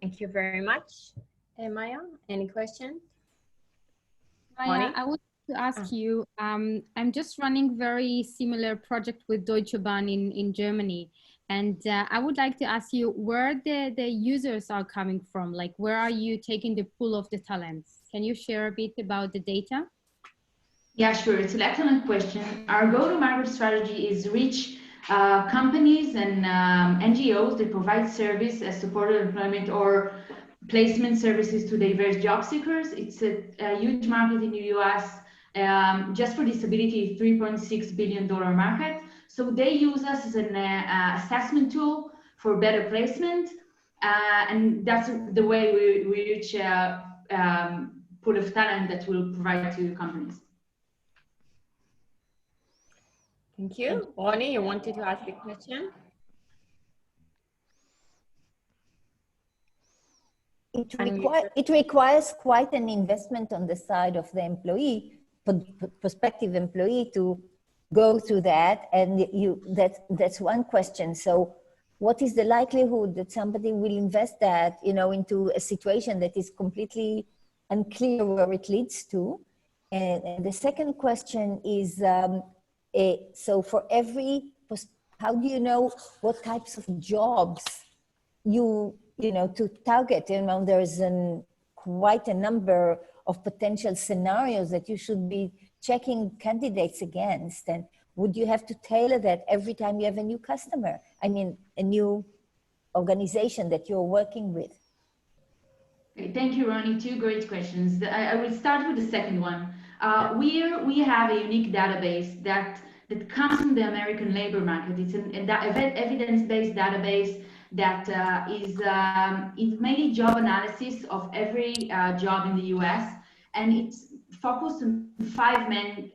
Thank you very much. Maya, any questions? Maya, I would like to ask you, I'm just running very similar project with Deutsche Bahn in Germany. And I would like to ask you where the users are coming from. Like, where are you taking the pool of the talents? Can you share a bit about the data? Yeah, sure. It's an excellent question. Our go-to-market strategy is reach companies and NGOs that provide service as supported employment or placement services to diverse job seekers. It's a huge market in the US. Just for disability, $3.6 billion market. So they use us as an assessment tool for better placement. And that's the way we reach a pool of talent that we'll provide to companies. Thank you. Rony, you wanted to ask a question? It requires quite an investment on the side of the employee, prospective employee, to go through that, and that's one question. So what is the likelihood that somebody will invest that, into a situation that is completely unclear where it leads to? And the second question is, so for how do you know what types of jobs to target? There's quite a number of potential scenarios that you should be checking candidates against. And would you have to tailor that every time you have a new customer? I mean, a new organization that you're working with? Okay, thank you, Rony. Two great questions. I will start with the second one. We have a unique database that comes from the American labor market. It's an evidence-based database that is mainly job analysis of every job in the US, and it's focused on 5 main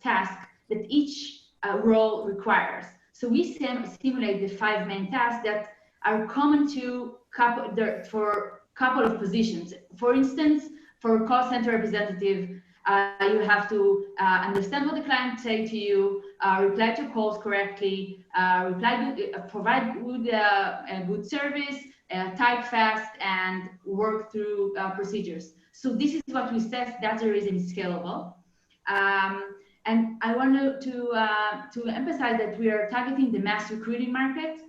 tasks that each role requires. So we simulate the 5 main tasks that are common to for couple of positions. For instance, for a call center representative, you have to understand what the client say to you, reply to calls correctly, provide good service, type fast, and work through procedures. So this is what we said. That's the reason it's scalable. And I wanted to emphasize that we are targeting the mass recruiting market,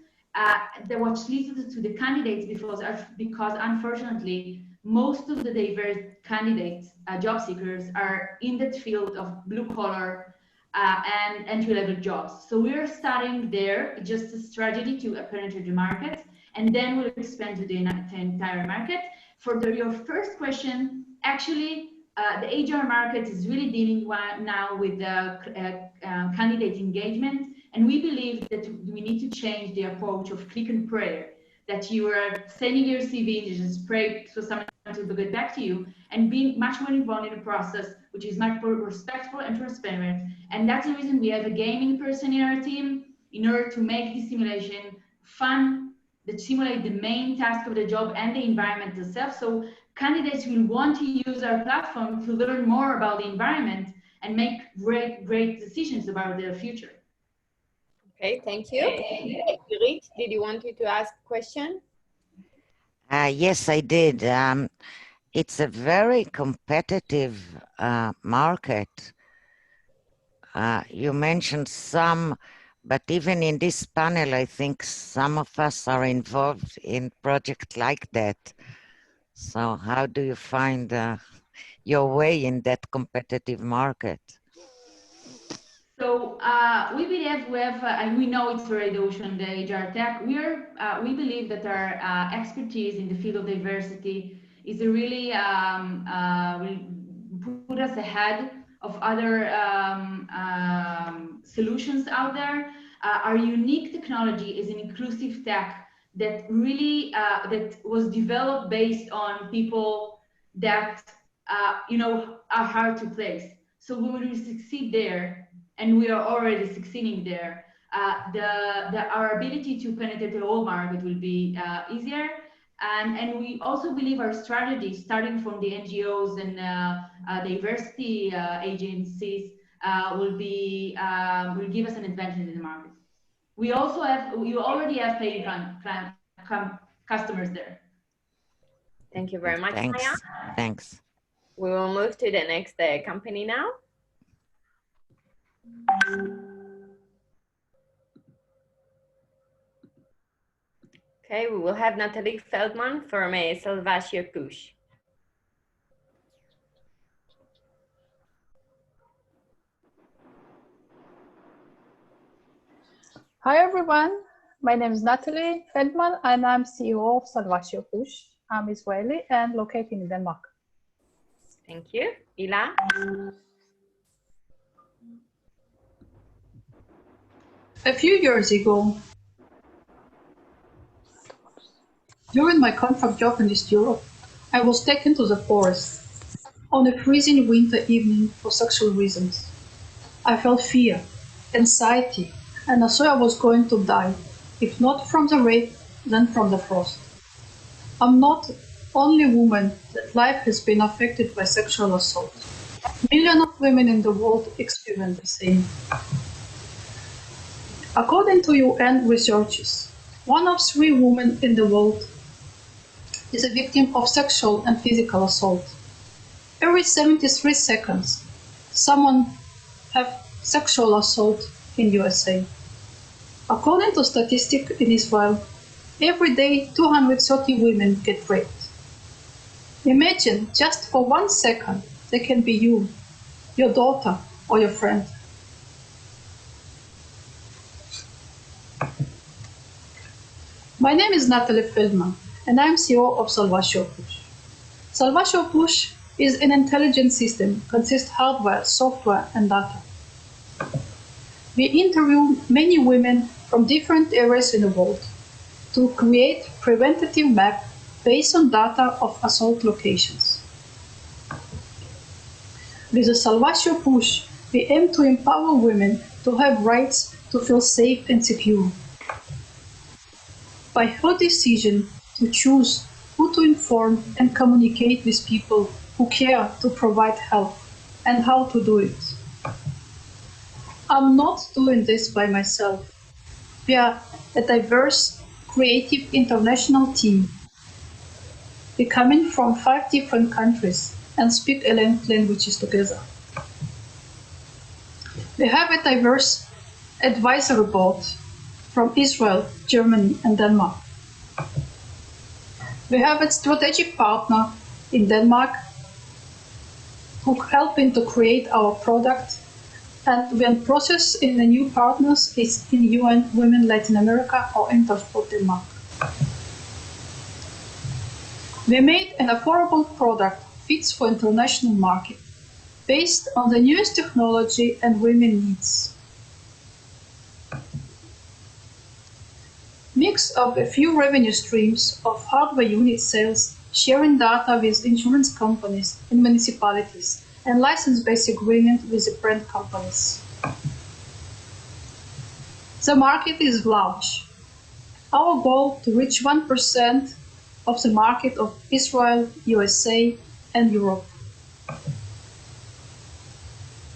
which leads to the candidates because unfortunately, most of the diverse candidates, job seekers, are in that field of blue collar and entry-level jobs. So we're starting there, just a strategy to penetrate the market, and then we'll expand to the entire market. For your first question, actually, the HR market is really dealing now with candidate engagement, and we believe that we need to change the approach of click and pray, that you are sending your CV and just pray for someone to get back to you, and being much more involved in the process, which is much more respectful and transparent. And that's the reason we have a gaming person in our team, in order to make the simulation fun, that simulate the main task of the job and the environment itself. So candidates will want to use our platform to learn more about the environment and make great decisions about their future. Okay, thank you. Irit, did you want to ask a question? Yes, I did. It's a very competitive market. You mentioned some, but even in this panel, I think some of us are involved in projects like that. So how do you find your way in that competitive market? So we believe we have, and we know it's very ocean, the HR tech. We believe that our expertise in the field of diversity is really will put us ahead of other solutions out there. Our unique technology is an inclusive tech that really that was developed based on people that are hard to place. So we will succeed there, and we are already succeeding there. our ability to penetrate the whole market will be easier. And we also believe our strategy, starting from the NGOs and diversity agencies, will give us an advantage in the market. We already have paid customers there. Thank you very much, Thanks. Maya. Thanks. We will move to the next company now. Okay, we will have Natalie Feldman from Salvatio Push. Hi everyone, my name is Natalie Feldman and I'm CEO of Salvatio Push. I'm Israeli and located in Denmark. Thank you. Elah? A few years ago, during my contract job in East Europe, I was taken to the forest on a freezing winter evening for sexual reasons. I felt fear, anxiety, and I thought I was going to die, if not from the rape, then from the frost. I'm not the only woman that life has been affected by sexual assault. Millions of women in the world experience the same. According to UN researchers, 1 of 3 women in the world is a victim of sexual and physical assault. Every 73 seconds, someone has sexual assault in USA. According to statistics in Israel, every day 230 women get raped. Imagine just for 1 second, they can be you, your daughter, or your friend. My name is Natalie Feldman, and I'm CEO of Salvatio Push. Salvatio Push is an intelligent system, consists of hardware, software, and data. We interview many women from different areas in the world to create preventative map based on data of assault locations. With the Salvatio Push, we aim to empower women to have rights to feel safe and secure. By her decision to choose who to inform and communicate with people who care to provide help and how to do it. I'm not doing this by myself. We are a diverse, creative international team. We come in from 5 different countries and speak 11 languages together. We have a diverse advisory board from Israel, Germany, and Denmark. We have a strategic partner in Denmark who helping to create our product, and we are in process in the new partners is in UN Women Latin America or Intersport Denmark. We made an affordable product fits for international market based on the newest technology and women needs. Mix of a few revenue streams of hardware unit sales, sharing data with insurance companies and municipalities, and license-based agreement with the brand companies. The market is large. Our goal to reach 1% of the market of Israel, USA, and Europe.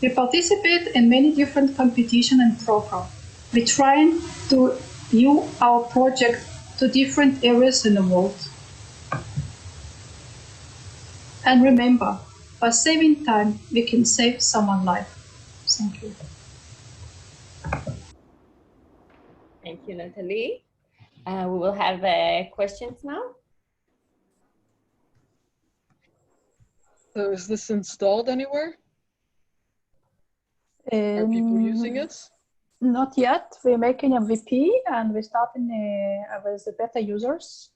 We participate in many different competitions and programs. We're trying to view our project to different areas in the world. And remember, by saving time, we can save someone's life. Thank you. Thank you, Natalie. We will have questions now. So is this installed anywhere? Are people using it? Not yet. We're making a MVP and we're starting with the beta users.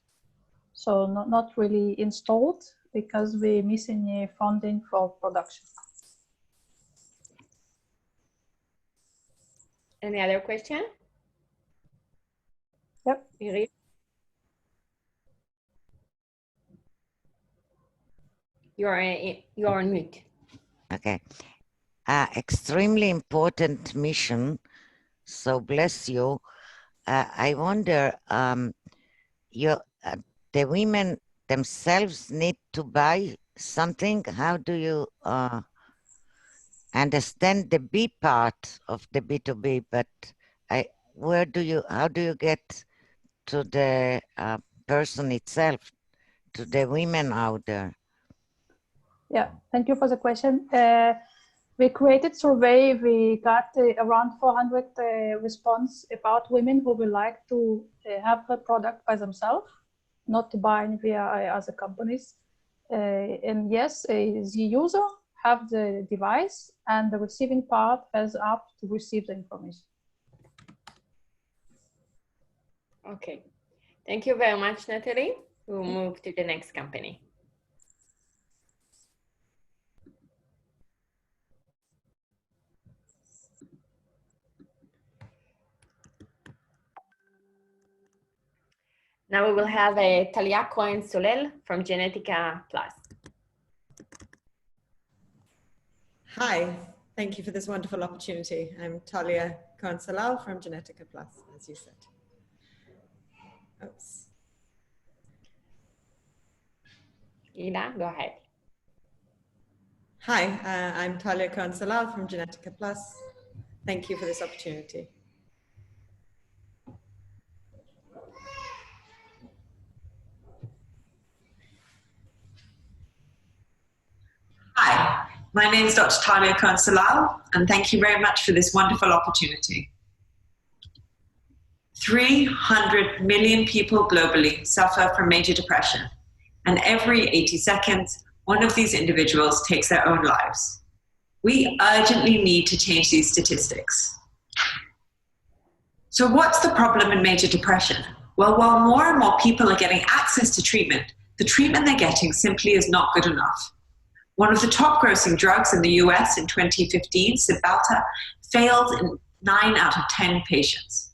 So not really installed because we're missing funding for production. Any other question? Yep. Irit? You are on mute. Okay. Extremely important mission. so bless you. I wonder, the women themselves need to buy something. How do you understand the B part of the B2B? But how do you get to the person itself, to the women out there? Yeah, thank you for the question. We created survey. We got around 400 response about women who would like to have a product by themselves, not to buy via other companies. And yes, the user have the device and the receiving part has app to receive the information. Okay, thank you very much, Natalie. We'll move to the next company. Now we will have Talia Cohen-Solel from Genetica Plus. Hi, thank you for this wonderful opportunity. I'm Talia Cohen-Solel from Genetica Plus, as you said. Oops. Ina, go ahead. Hi, I'm Talia Cohen-Solel from Genetica Plus. Thank you for this opportunity. Hi, my name is Dr. Talia Cohen-Solel, and thank you very much for this wonderful opportunity. 300 million people globally suffer from major depression, and every 80 seconds, one of these individuals takes their own lives. We urgently need to change these statistics. So what's the problem in major depression? Well, while more and more people are getting access to treatment, the treatment they're getting simply is not good enough. One of the top grossing drugs in the US in 2015, Cybbalta, failed in 9 out of 10 patients.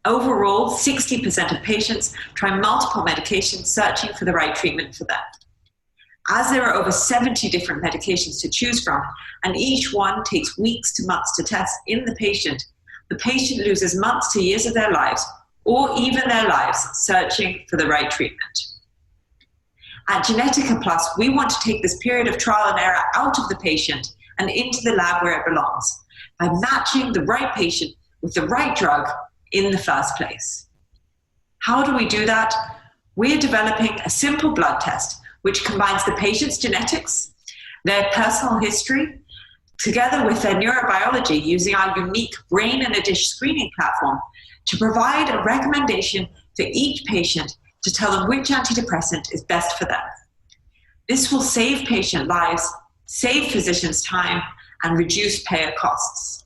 Overall, 60% of patients try multiple medications searching for the right treatment for them. As there are over 70 different medications to choose from, and each one takes weeks to months to test in the patient loses months to years of their lives, or even their lives, searching for the right treatment. At Genetica Plus, we want to take this period of trial and error out of the patient and into the lab where it belongs, by matching the right patient with the right drug in the first place. How do we do that? We're developing a simple blood test which combines the patient's genetics, their personal history, together with their neurobiology using our unique brain in a dish screening platform to provide a recommendation for each patient to tell them which antidepressant is best for them. This will save patient lives, save physicians time, and reduce payer costs.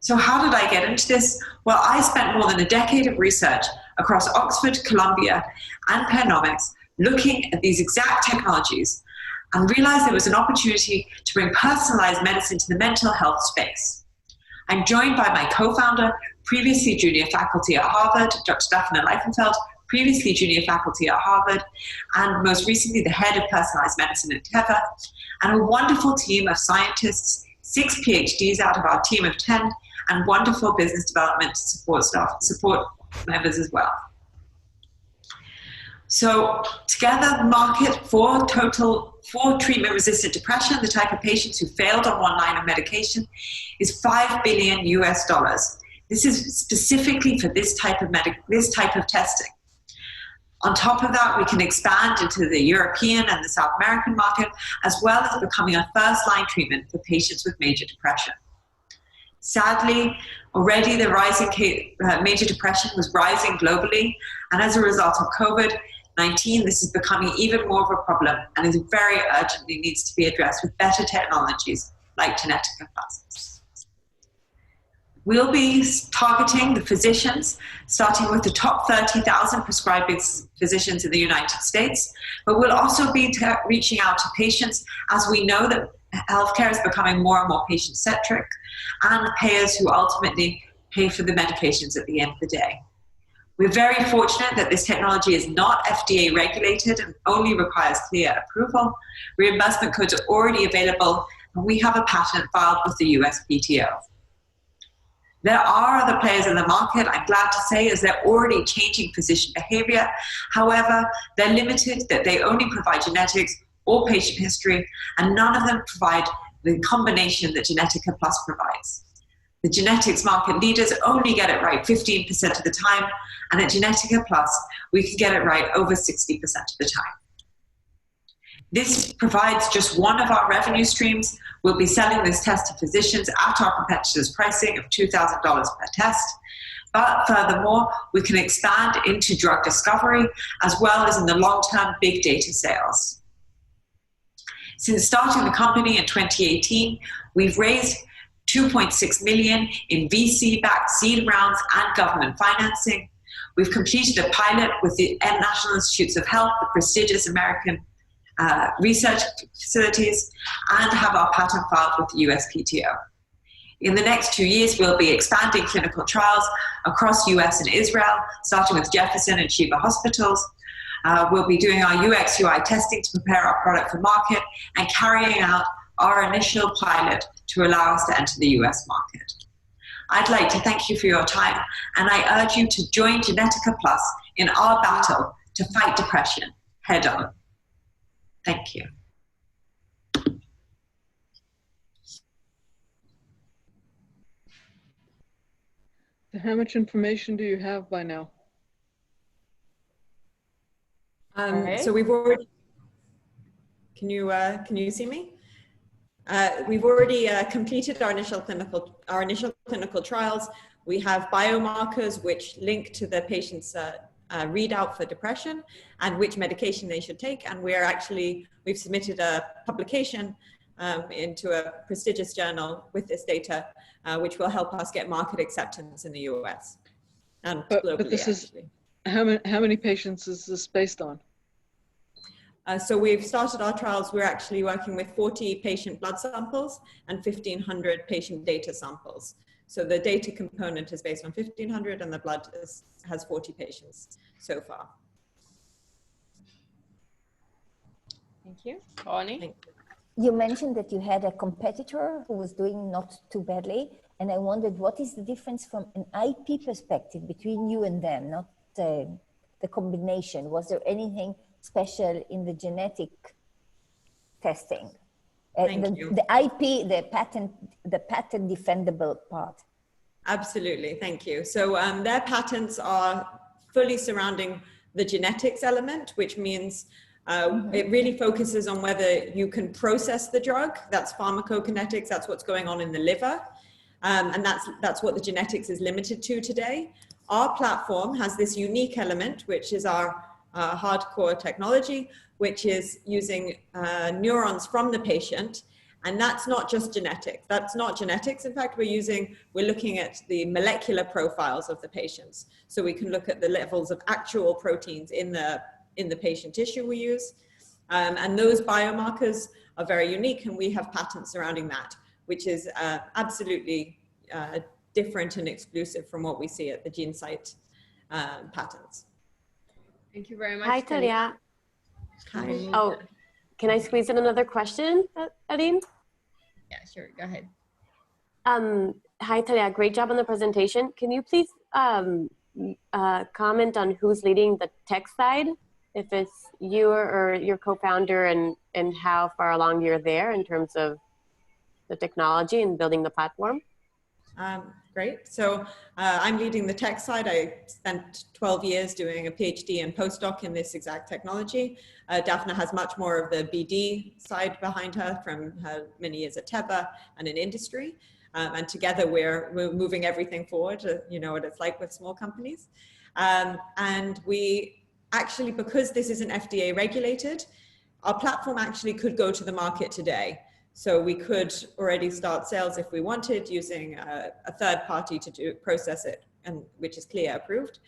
So how did I get into this? Well, I spent more than a decade of research across Oxford, Columbia, and Panorama looking at these exact technologies and realized there was an opportunity to bring personalized medicine to the mental health space. I'm joined by my co-founder, previously junior faculty at Harvard, Dr. Daphne Leifenfeld, previously junior faculty at Harvard, and most recently the head of personalized medicine at Teva, and a wonderful team of scientists, 6 PhDs out of our team of 10, and wonderful business development support members as well. So together, the market for treatment-resistant depression, the type of patients who failed on one line of medication, is $5 billion US. This is specifically for this type of testing. On top of that, we can expand into the European and the South American market, as well as becoming a first-line treatment for patients with major depression. Sadly, already the rising major depression was rising globally, and as a result of COVID-19, this is becoming even more of a problem and is very urgently needs to be addressed with better technologies like Genetica Plus. We'll be targeting the physicians, starting with the top 30,000 prescribing physicians in the United States, but we'll also be reaching out to patients as we know that healthcare is becoming more and more patient-centric, and payers who ultimately pay for the medications at the end of the day. We're very fortunate that this technology is not FDA regulated and only requires clear approval. Reimbursement codes are already available, and we have a patent filed with the USPTO. There are other players in the market, I'm glad to say, as they're already changing physician behavior. However, they're limited that they only provide genetics or patient history, and none of them provide the combination that Genetica Plus provides. The genetics market leaders only get it right 15% of the time, and at Genetica Plus, we can get it right over 60% of the time. This provides just one of our revenue streams. We'll be selling this test to physicians at our competitors' pricing of $2,000 per test. But furthermore, we can expand into drug discovery as well as in the long-term big data sales. Since starting the company in 2018, we've raised $2.6 million in VC-backed seed rounds and government financing. We've completed a pilot with the National Institutes of Health, the prestigious American research facilities, and have our patent filed with the USPTO. In the next 2 years, we'll be expanding clinical trials across US and Israel, starting with Jefferson and Sheba hospitals. We'll be doing our UX UI testing to prepare our product for market and carrying out our initial pilot to allow us to enter the US market. I'd like to thank you for your time, and I urge you to join Genetica Plus in our battle to fight depression head on. Thank you. How much information do you have by now? So we've already, can you see me? We've already completed our initial clinical trials. We have biomarkers which link to the patient's readout for depression and which medication they should take. And we've submitted a publication into a prestigious journal with this data, which will help us get market acceptance in the US and globally. But this is, how many patients is this based on? So we've started our trials. We're actually working with 40 patient blood samples and 1,500 patient data samples. So the data component is based on 1,500 and the blood has 40 patients so far. Thank you. Rony? You mentioned that you had a competitor who was doing not too badly, and I wondered what is the difference from an IP perspective between you and them, not the combination. Was there anything special in the genetic testing? The IP, the patent defendable part. Absolutely, thank you. So their patents are fully surrounding the genetics element, which means it really focuses on whether you can process the drug. That's pharmacokinetics, that's what's going on in the liver. And that's what the genetics is limited to today. Our platform has this unique element, which is our hardcore technology, which is using neurons from the patient. And that's not just genetic. That's not genetics. In fact, we're looking at the molecular profiles of the patients. So we can look at the levels of actual proteins in the patient tissue we use. And those biomarkers are very unique, and we have patents surrounding that, which is absolutely different and exclusive from what we see at the GeneSight patents. Thank you very much. Hi, Talia. Hi. Oh, can I squeeze in another question, Adine? Yeah, sure. Go ahead. Hi, Talia. Great job on the presentation. Can you please comment on who's leading the tech side? If it's you or your co-founder, and how far along you're there in terms of the technology and building the platform? Great. So I'm leading the tech side. I spent 12 years doing a PhD and postdoc in this exact technology. Daphna has much more of the BD side behind her from her many years at Teva and in industry. And together we're moving everything forward. You know what it's like with small companies. And we actually, because this isn't FDA regulated, our platform actually could go to the market today. So we could already start sales if we wanted using a third party to process it, and which is CLIA approved.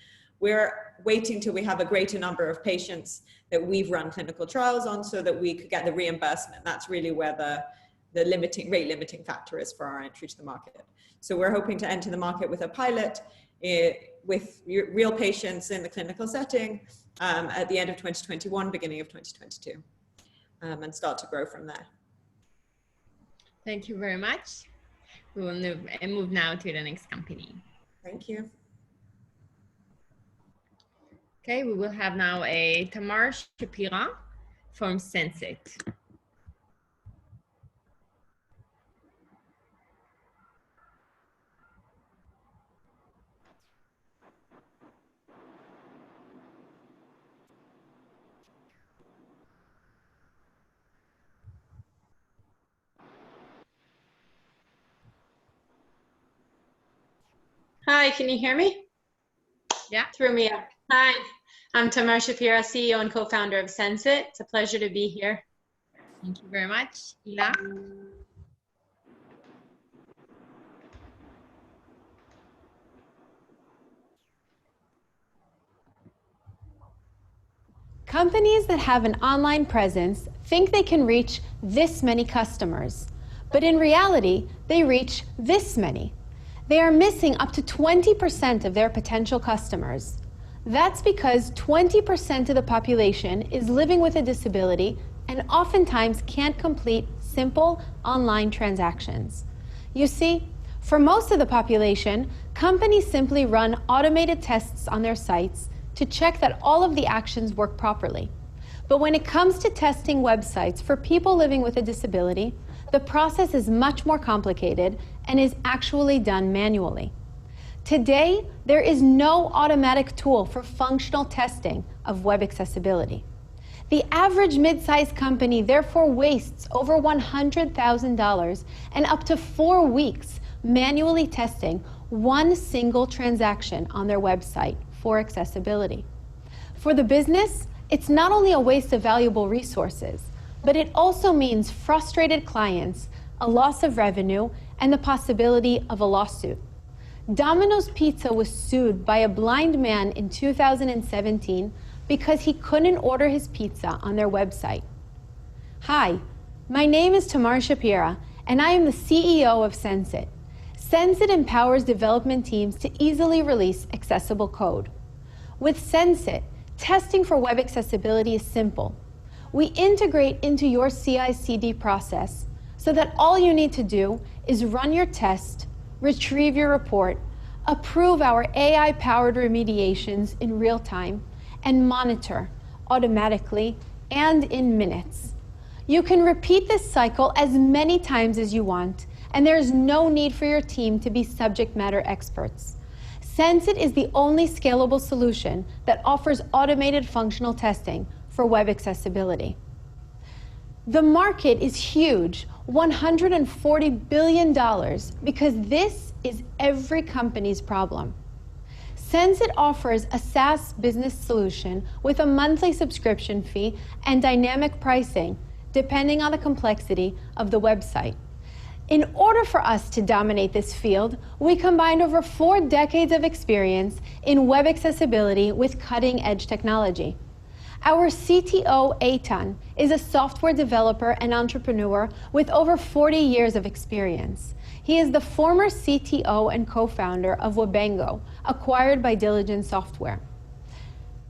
We're waiting till we have a greater number of patients that we've run clinical trials on so that we could get the reimbursement. That's really where the rate limiting factor is for our entry to the market. So we're hoping to enter the market with a pilot with real patients in the clinical setting at the end of 2021, beginning of 2022, and start to grow from there. Thank you very much. We will move now to the next company. Thank you. Okay, we will have now a Tamar Shapira from Sensit. Hi, can you hear me? Yeah. Threw me up. Hi, I'm Tamar Shapira, CEO and co-founder of Sensit. It's a pleasure to be here. Thank you very much. Elah? Companies that have an online presence think they can reach this many customers, but in reality, they reach this many. They are missing up to 20% of their potential customers. That's because 20% of the population is living with a disability and oftentimes can't complete simple online transactions. You see, for most of the population, companies simply run automated tests on their sites to check that all of the actions work properly. But when it comes to testing websites for people living with a disability, the process is much more complicated and is actually done manually. Today, there is no automatic tool for functional testing of web accessibility. The average mid-sized company therefore wastes over $100,000 and up to 4 weeks manually testing one single transaction on their website for accessibility. For the business, it's not only a waste of valuable resources, but it also means frustrated clients, a loss of revenue, and the possibility of a lawsuit. Domino's Pizza was sued by a blind man in 2017 because he couldn't order his pizza on their website. Hi, my name is Tamar Shapira, and I am the CEO of Sensit. Sensit empowers development teams to easily release accessible code. With Sensit, testing for web accessibility is simple. We integrate into your CI/CD process so that all you need to do is run your test, retrieve your report, approve our AI-powered remediations in real time, and monitor automatically and in minutes. You can repeat this cycle as many times as you want, and there is no need for your team to be subject matter experts. Sensit is the only scalable solution that offers automated functional testing for web accessibility. The market is huge, $140 billion, because this is every company's problem. Sensit offers a SaaS business solution with a monthly subscription fee and dynamic pricing, depending on the complexity of the website. In order for us to dominate this field, we combined over 4 decades of experience in web accessibility with cutting-edge technology. Our CTO, Eitan, is a software developer and entrepreneur with over 40 years of experience. He is the former CTO and co-founder of Webango, acquired by Diligent Software.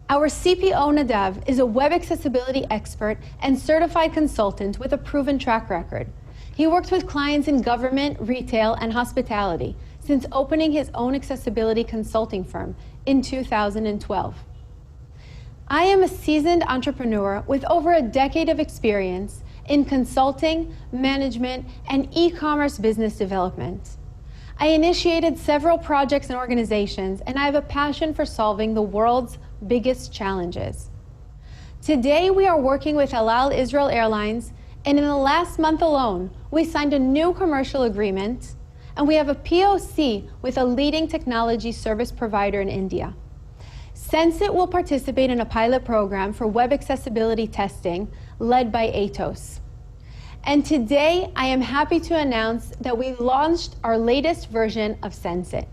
Our CPO, Nadav, is a web accessibility expert and certified consultant with a proven track record. He worked with clients in government, retail, and hospitality since opening his own accessibility consulting firm in 2012. I am a seasoned entrepreneur with over a decade of experience in consulting, management, and e-commerce business development. I initiated several projects and organizations, and I have a passion for solving the world's biggest challenges. Today, we are working with El Al Israel Airlines, and in the last month alone, we signed a new commercial agreement, and we have a POC with a leading technology service provider in India. Sensit will participate in a pilot program for web accessibility testing led by Atos. And today, I am happy to announce that we launched our latest version of Sensit.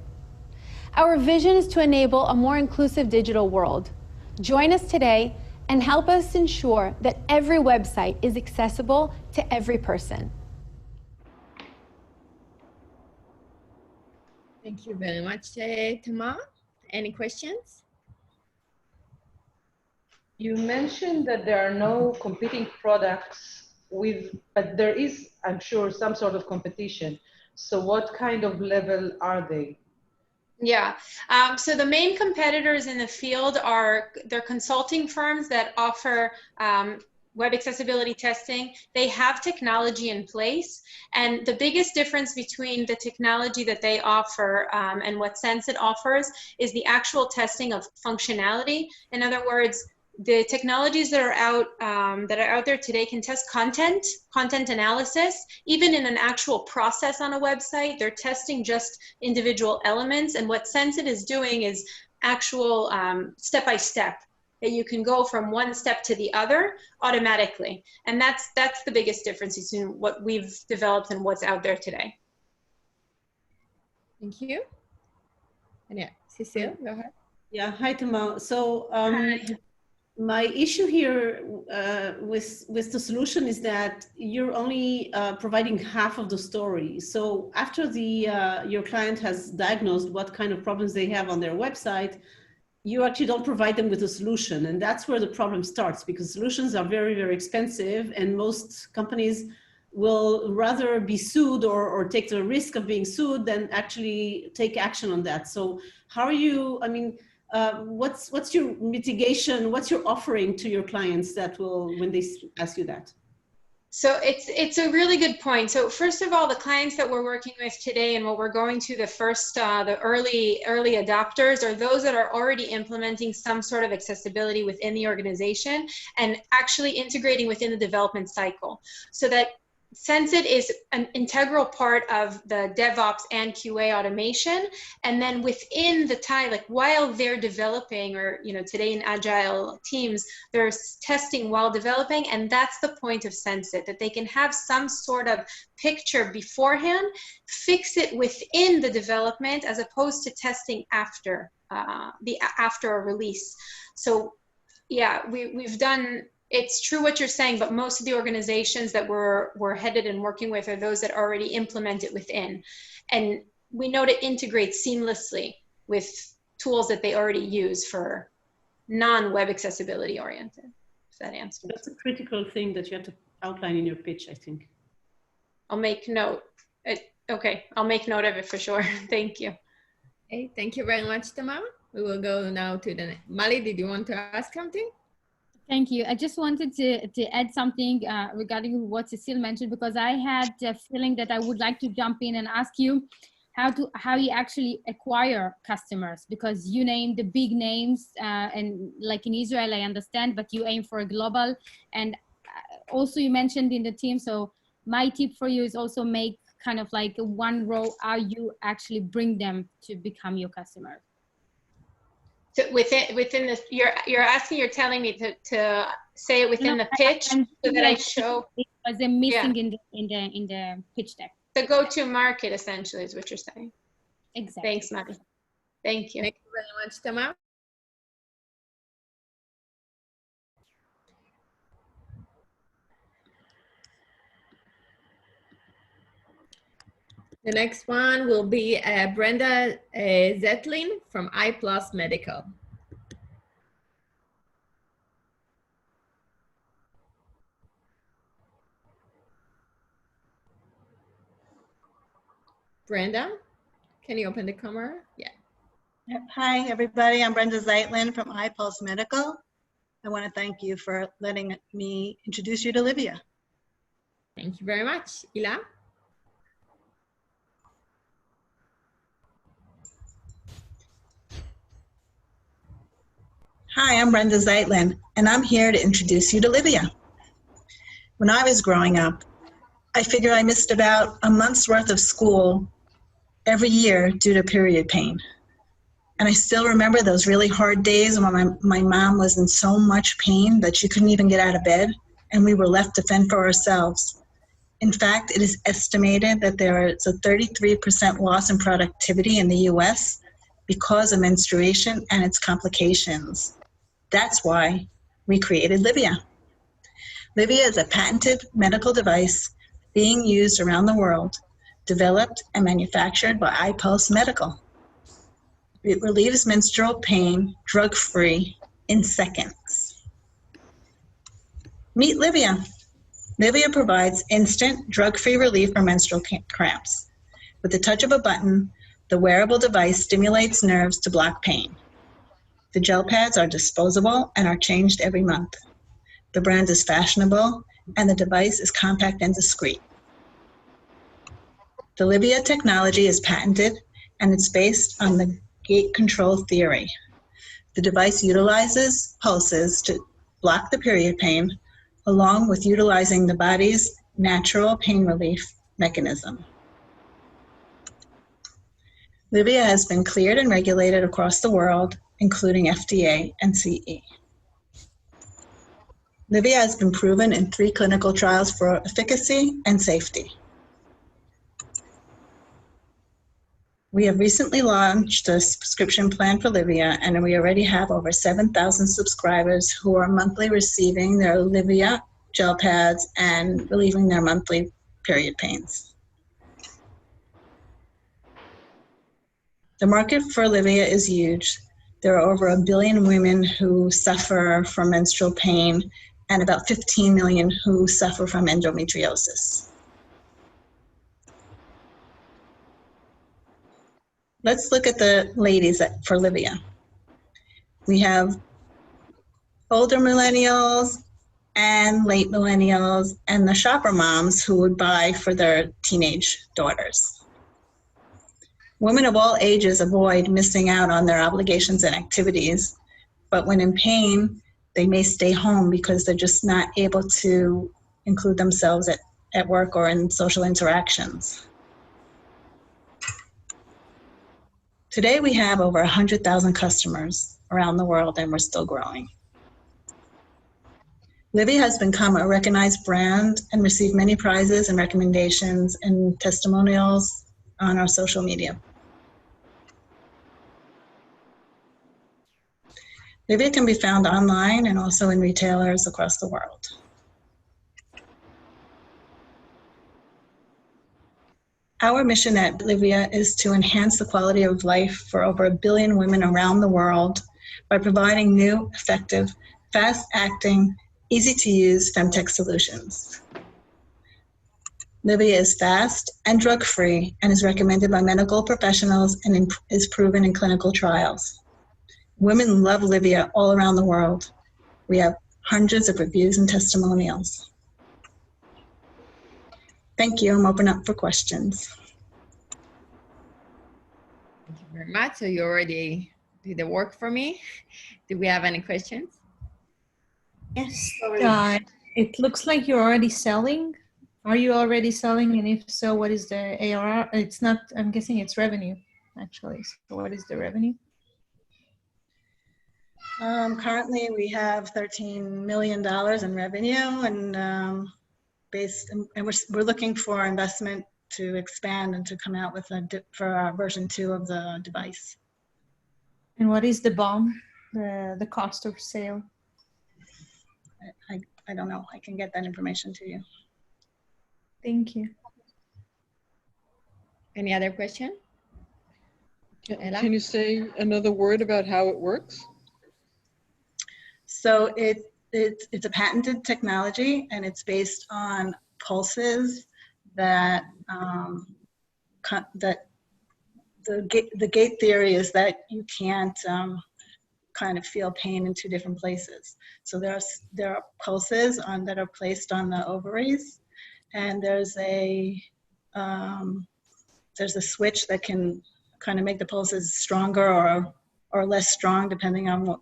Our vision is to enable a more inclusive digital world. Join us today and help us ensure that every website is accessible to every person. Thank you very much, Tamar. Any questions? You mentioned that there are no competing products but there is, I'm sure, some sort of competition. So what kind of level are they? Yeah, so the main competitors in the field they're consulting firms that offer web accessibility testing. They have technology in place, and the biggest difference between the technology that they offer and what Sensit offers is the actual testing of functionality. In other words, the technologies that are out there today can test content analysis, even in an actual process on a website. They're testing just individual elements, and what Sensit is doing is actual step-by-step, that you can go from one step to the other automatically. And that's the biggest difference between what we've developed and what's out there today. Thank you. And yeah, Cecile, go ahead. Yeah, hi Tamar. So my issue here with the solution is that you're only providing half of the story. So after your client has diagnosed what kind of problems they have on their website, you actually don't provide them with a solution. And that's where the problem starts, because solutions are very, very expensive, and most companies will rather be sued or take the risk of being sued than actually take action on that. So how are you, I mean, what's your mitigation? What's your offering to your clients that will, when they ask you that? So it's a really good point. So first of all, the clients that we're working with today and what we're going to the first, the early adopters are those that are already implementing some sort of accessibility within the organization and actually integrating within the development cycle, so that Sensit is an integral part of the DevOps and QA automation. And then within the time, like while they're developing, or, you know, today in agile teams, they're testing while developing. And that's the point of Sensit, that they can have some sort of picture beforehand, fix it within the development as opposed to testing after after a release. So yeah, we've done, it's true what you're saying, but most of the organizations that we're headed and working with are those that already implement it within. And we know to integrate seamlessly with tools that they already use for non-web accessibility oriented. If that answers. That's a critical thing that you have to outline in your pitch, I think. I'll make note. Okay, I'll make note of it for sure. Thank you. Okay, thank you very much, Tamara. We will go now to the, Mali, did you want to ask something? Thank you. I just wanted to add something regarding what Cecile mentioned, because I had a feeling that I would like to jump in and ask you how you actually acquire customers, because you name the big names and like in Israel, I understand, but you aim for a global. And also you mentioned in the team, so my tip for you is also make kind of like one row how you actually bring them to become your customers. So within this, you're telling me to say it within the pitch so that I show. Because they're missing in the pitch deck. The go-to market essentially is what you're saying. Exactly. Thanks, Mari. Thank you. Thank you very much, Tamar. The next one will be Brenda Zetlin from iPlus Medical. Brenda, can you open the camera? Yeah. Yep. Hi, everybody. I'm Brenda Zeitlin from iPulse Medical. I want to thank you for letting me introduce you to Livia. Thank you very much. Elah? Hi, I'm Brenda Zeitlin, and I'm here to introduce you to Livia. When I was growing up, I figure I missed about a month's worth of school every year due to period pain. And I still remember those really hard days when my mom was in so much pain that she couldn't even get out of bed, and we were left to fend for ourselves. In fact, it is estimated that there is a 33% loss in productivity in the US because of menstruation and its complications. That's why we created Livia. Livia is a patented medical device being used around the world, developed and manufactured by iPulse Medical. It relieves menstrual pain drug-free in seconds. Meet Livia. Livia provides instant drug-free relief for menstrual cramps. With the touch of a button, the wearable device stimulates nerves to block pain. The gel pads are disposable and are changed every month. The brand is fashionable, and the device is compact and discreet. The Livia technology is patented, and it's based on the gate control theory. The device utilizes pulses to block the period pain, along with utilizing the body's natural pain relief mechanism. Livia has been cleared and regulated across the world, including FDA and CE. Livia has been proven in 3 clinical trials for efficacy and safety. We have recently launched a subscription plan for Livia, and we already have over 7,000 subscribers who are monthly receiving their Livia gel pads and relieving their monthly period pains. The market for Livia is huge. There are over 1 billion women who suffer from menstrual pain and about 15 million who suffer from endometriosis. Let's look at the ladies for Livia. We have older millennials and late millennials and the shopper moms who would buy for their teenage daughters. Women of all ages avoid missing out on their obligations and activities, but when in pain, they may stay home because they're just not able to include themselves at work or in social interactions. Today we have over 100,000 customers around the world, and we're still growing. Livia has become a recognized brand and received many prizes and recommendations and testimonials on our social media. Livia can be found online and also in retailers across the world. Our mission at Livia is to enhance the quality of life for over 1 billion women around the world by providing new, effective, fast-acting, easy-to-use femtech solutions. Livia is fast and drug-free and is recommended by medical professionals and is proven in clinical trials. Women love Livia all around the world. We have hundreds of reviews and testimonials. Thank you. I'm open up for questions. Thank you very much. So you already did the work for me. Do we have any questions? Yes. It looks like you're already selling. Are you already selling? And if so, what is the ARR? It's not, I'm guessing it's revenue, actually. So what is the revenue? Currently, we have $13 million in revenue, and we're looking for investment to expand and to come out with for our version 2 of the device. And what is the BOM, the cost of sale? I don't know. I can get that information to you. Thank you. Any other question? Can you say another word about how it works? So it's a patented technology, and it's based on pulses that the gate theory is that you can't kind of feel pain in 2 different places. So there are pulses that are placed on the ovaries, and there's a switch that can kind of make the pulses stronger or less strong depending on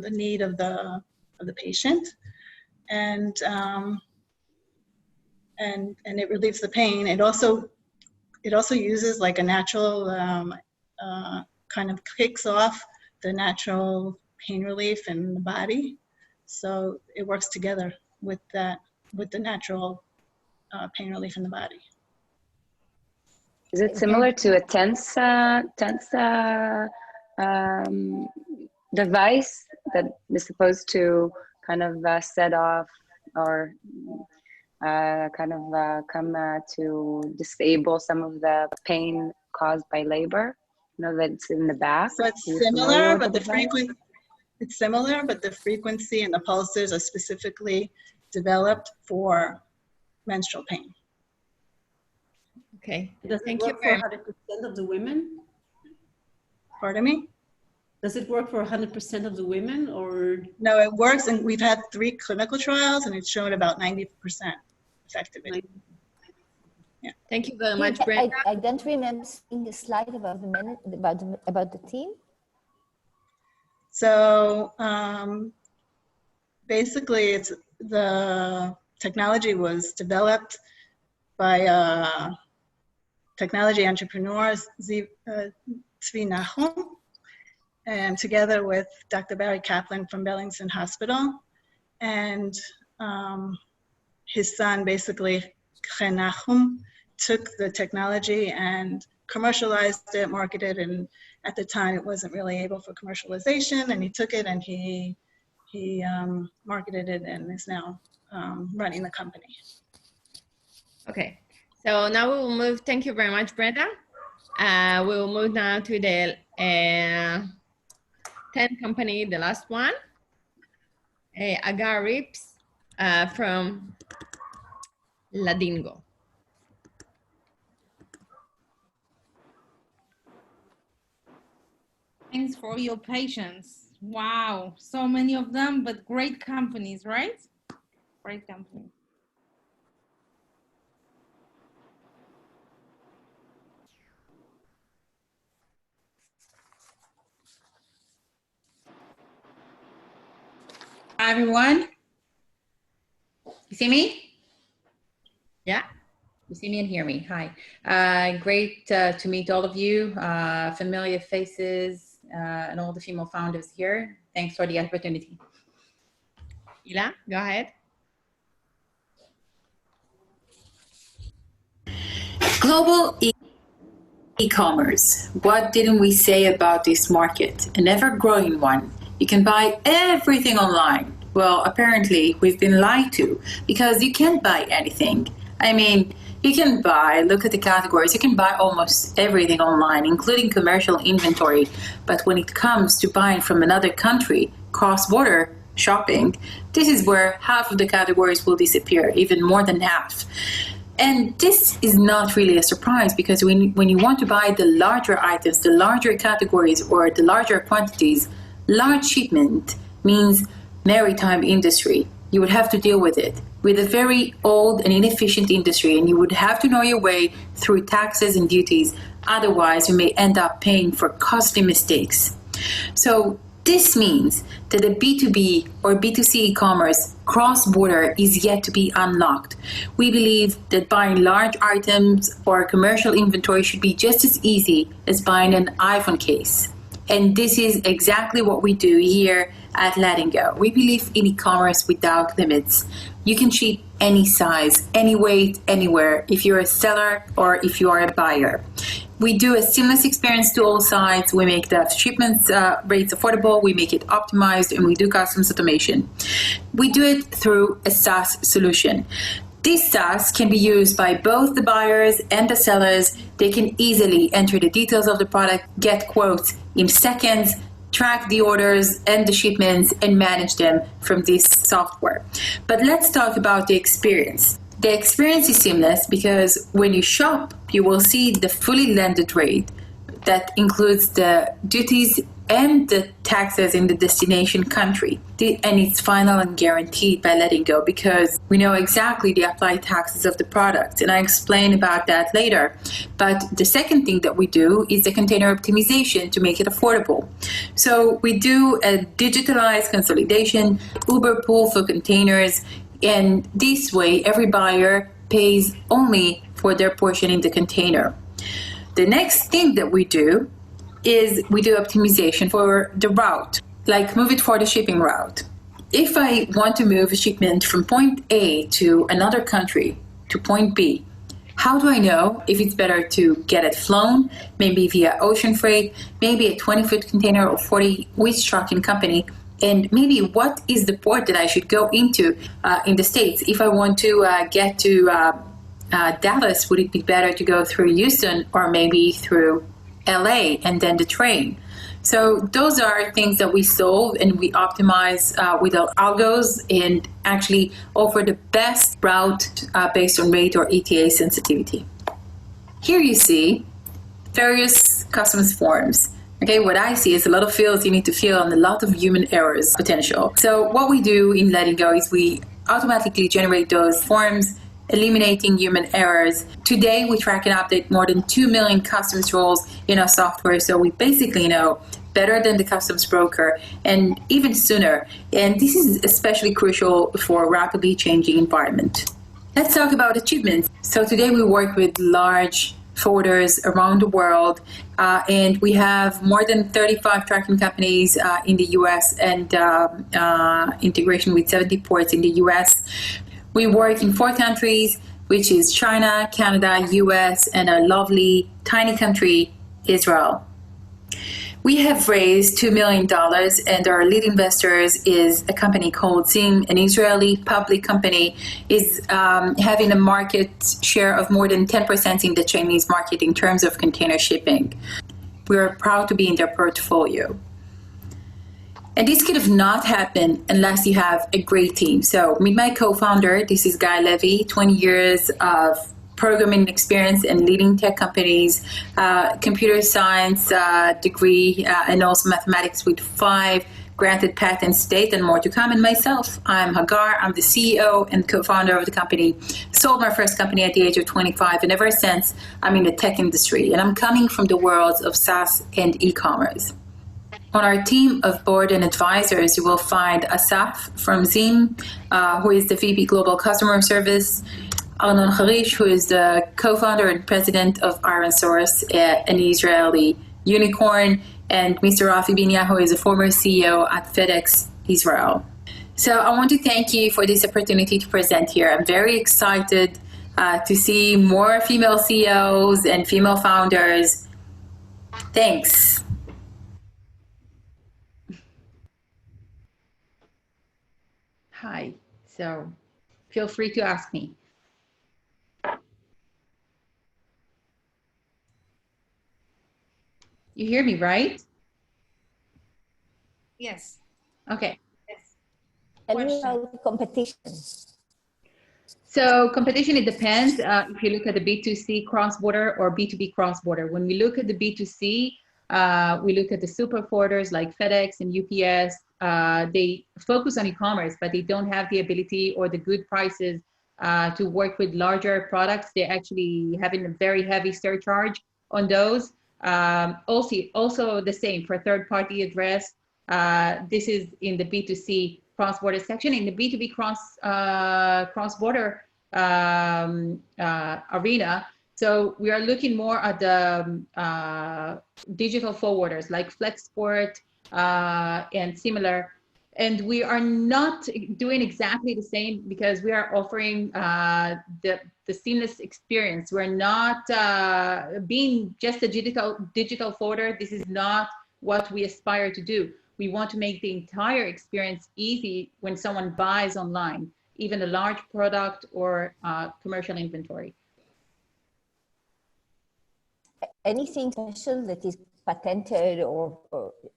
the need of the patient, and it relieves the pain. It also uses like a natural kind of kicks off the natural pain relief in the body, so it works together with the natural pain relief in the body. Is it similar to a tense device that is supposed to kind of set off or come to disable some of the pain caused by labor? You know, that it's in the back. So it's similar, but the frequency and the pulses are specifically developed for menstrual pain. Okay. Does it work for 100% of the women? Pardon me? Does it work for 100% of the women, or? No, it works, and we've had 3 clinical trials, and it's shown about 90% effectivity. Yeah. Thank you very much, Yeah, Brenda. I don't remember seeing the slide about the team. So basically, it's the technology was developed by technology entrepreneurs Tzvi Nachum, and together with Dr. Barry Kaplan from Bellington Hospital, and his son, basically, Chen Nachum, took the technology and commercialized it, marketed, and at the time it wasn't really able for commercialization, and he took it and he marketed it and is now running the company. Okay, so now we will move, thank you very much, Brenda. We will move now to the 10 company, the last one. Agar Rips from Ladingo. Thanks for your patience. Wow, so many of them, but great companies, right? Great companies. Hi, everyone. You see me? Yeah. You see me and hear me. Hi. Great to meet all of you, familiar faces, and all the female founders here. Thanks for the opportunity. Elah, go ahead. Global e-commerce. What didn't we say about this market? An ever-growing one. You can buy everything online. Well, apparently we've been lied to, because you can't buy anything. I mean, you can buy, look at the categories, you can buy almost everything online, including commercial inventory. But when it comes to buying from another country, cross-border shopping, this is where half of the categories will disappear, even more than half. And this is not really a surprise, because when you want to buy the larger items, the larger categories, or the larger quantities, large shipment means maritime industry. You would have to deal with it, with a very old and inefficient industry, and you would have to know your way through taxes and duties. Otherwise, you may end up paying for costly mistakes. So this means that the B2B or B2C e-commerce cross-border is yet to be unlocked. We believe that buying large items or commercial inventory should be just as easy as buying an iPhone case. And this is exactly what we do here at Letting Go. We believe in e-commerce without limits. You can ship any size, any weight, anywhere, if you're a seller or if you are a buyer. We do a seamless experience to all sides. We make the shipments rates affordable. We make it optimized, and we do customs automation. We do it through a SaaS solution. This SaaS can be used by both the buyers and the sellers. They can easily enter the details of the product, get quotes in seconds, track the orders and the shipments, and manage them from this software. But let's talk about the experience. The experience is seamless because when you shop, you will see the fully landed rate that includes the duties and the taxes in the destination country. And it's final and guaranteed by Letting Go, because we know exactly the applied taxes of the product. And I explain about that later. But the second thing that we do is the container optimization to make it affordable. So we do a digitalized consolidation, Uber pool for containers, and this way every buyer pays only for their portion in the container. The next thing that we do is we do optimization for the route, like move it for the shipping route. If I want to move a shipment from point A to another country, to point B, how do I know if it's better to get it flown, maybe via ocean freight, maybe a 20-foot container or 40 with trucking company, and maybe what is the port that I should go into in the States? If I want to get to Dallas, would it be better to go through Houston or maybe through LA and then the train? So those are things that we solve and we optimize with our algos and actually offer the best route based on rate or ETA sensitivity. Here you see various customs forms. Okay, what I see is a lot of fields you need to fill and a lot of human errors potential. So what we do in Letting Go is we automatically generate those forms, eliminating human errors. Today, we track and update more than 2 million customs rules in our software, so we basically know better than the customs broker and even sooner. And this is especially crucial for a rapidly changing environment. Let's talk about achievements. So today we work with large forwarders around the world, and we have more than 35 tracking companies in the US and integration with 70 ports in the US. We work in 4 countries, which is China, Canada, US, and a lovely tiny country, Israel. We have raised $2 million, and our lead investors is a company called Zim, an Israeli public company, is having a market share of more than 10% in the Chinese market in terms of container shipping. We are proud to be in their portfolio. And this could have not happened unless you have a great team. So meet my co-founder, this is Guy Levy, 20 years of programming experience and leading tech companies, computer science degree, and also mathematics with 5 granted patents state and more to come. And myself, I'm Hagar, I'm the CEO and co-founder of the company. Sold my first company at the age of 25, and ever since I'm in the tech industry, and I'm coming from the worlds of SaaS and e-commerce. On our team of board and advisors, you will find Asaf from Zim, who is the VP Global Customer Service, Harush, who is the co-founder and president of ironSource, an Israeli unicorn, and Mr. Rafi Binya, who is a former CEO at FedEx Israel. So I want to thank you for this opportunity to present here. I'm very excited to see more female CEOs and female founders. Thanks. Hi, so feel free to ask me. You hear me, right? Yes. Okay. Yes. Tell me about competition. So competition, it depends if you look at the B2C cross-border or B2B cross-border. When we look at the B2C, we look at the super forwarders like FedEx and UPS. They focus on e-commerce, but they don't have the ability or the good prices to work with larger products. They're actually having a very heavy surcharge on those. Also the same for third-party address. This is in the B2C cross-border section. In the B2B cross-border arena, so we are looking more at the digital forwarders like Flexport and similar. And we are not doing exactly the same because we are offering the seamless experience. We're not being just a digital forwarder. This is not what we aspire to do. We want to make the entire experience easy when someone buys online, even a large product or commercial inventory. Anything special that is patented or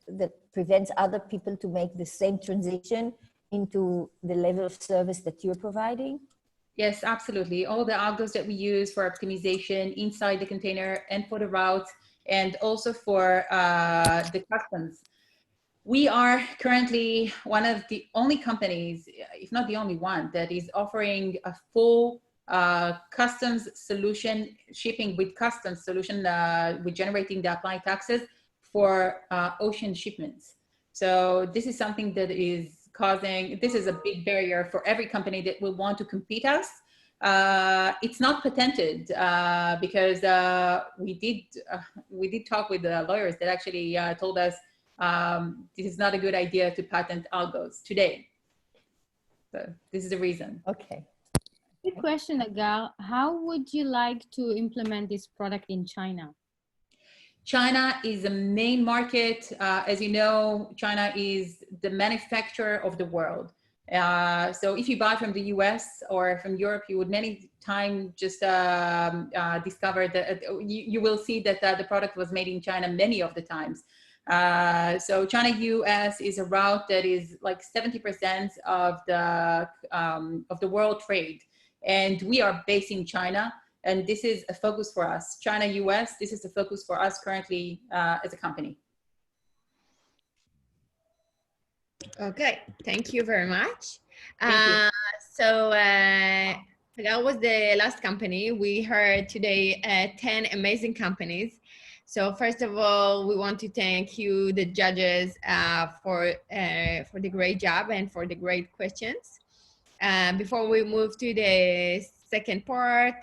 that prevents other people to make the same transition into the level of service that you're providing? Yes, absolutely. All the algos that we use for optimization inside the container and for the routes and also for the customs. We are currently one of the only companies, if not the only one, that is offering a full customs solution, shipping with customs solution with generating the applied taxes for ocean shipments. So this is something that is causing, this is a big barrier for every company that will want to compete us. It's not patented because we did talk with the lawyers that actually told us this is not a good idea to patent algos today. So this is the reason. Okay. Good question, Agar. How would you like to implement this product in China? China is the main market. As you know, China is the manufacturer of the world. So if you buy from the US or from Europe, you would many times just discover that you will see that the product was made in China many of the times. So China-US is a route that is like 70% of the world trade. And we are based in China. And this is a focus for us. China, US, this is the focus for us currently as a company. Okay, thank you very much. Thank you. So that was the last company. We heard today 10 amazing companies. So first of all, we want to thank you, the judges, for the great job and for the great questions. Before we move to the second part,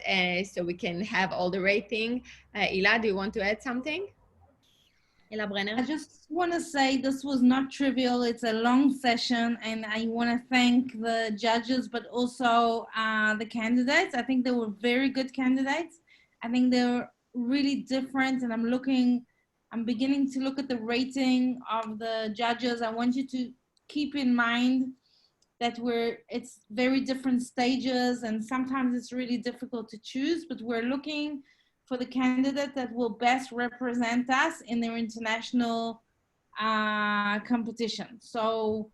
so we can have all the rating, Elah, do you want to add something? Elah Brenner? I just want to say this was not trivial. It's a long session, and I want to thank the judges, but also the candidates. I think they were very good candidates. I think they're really different, and I'm beginning to look at the rating of the judges. I want you to keep in mind that it's very different stages, and sometimes it's really difficult to choose, but we're looking for the candidate that will best represent us in their international competition. So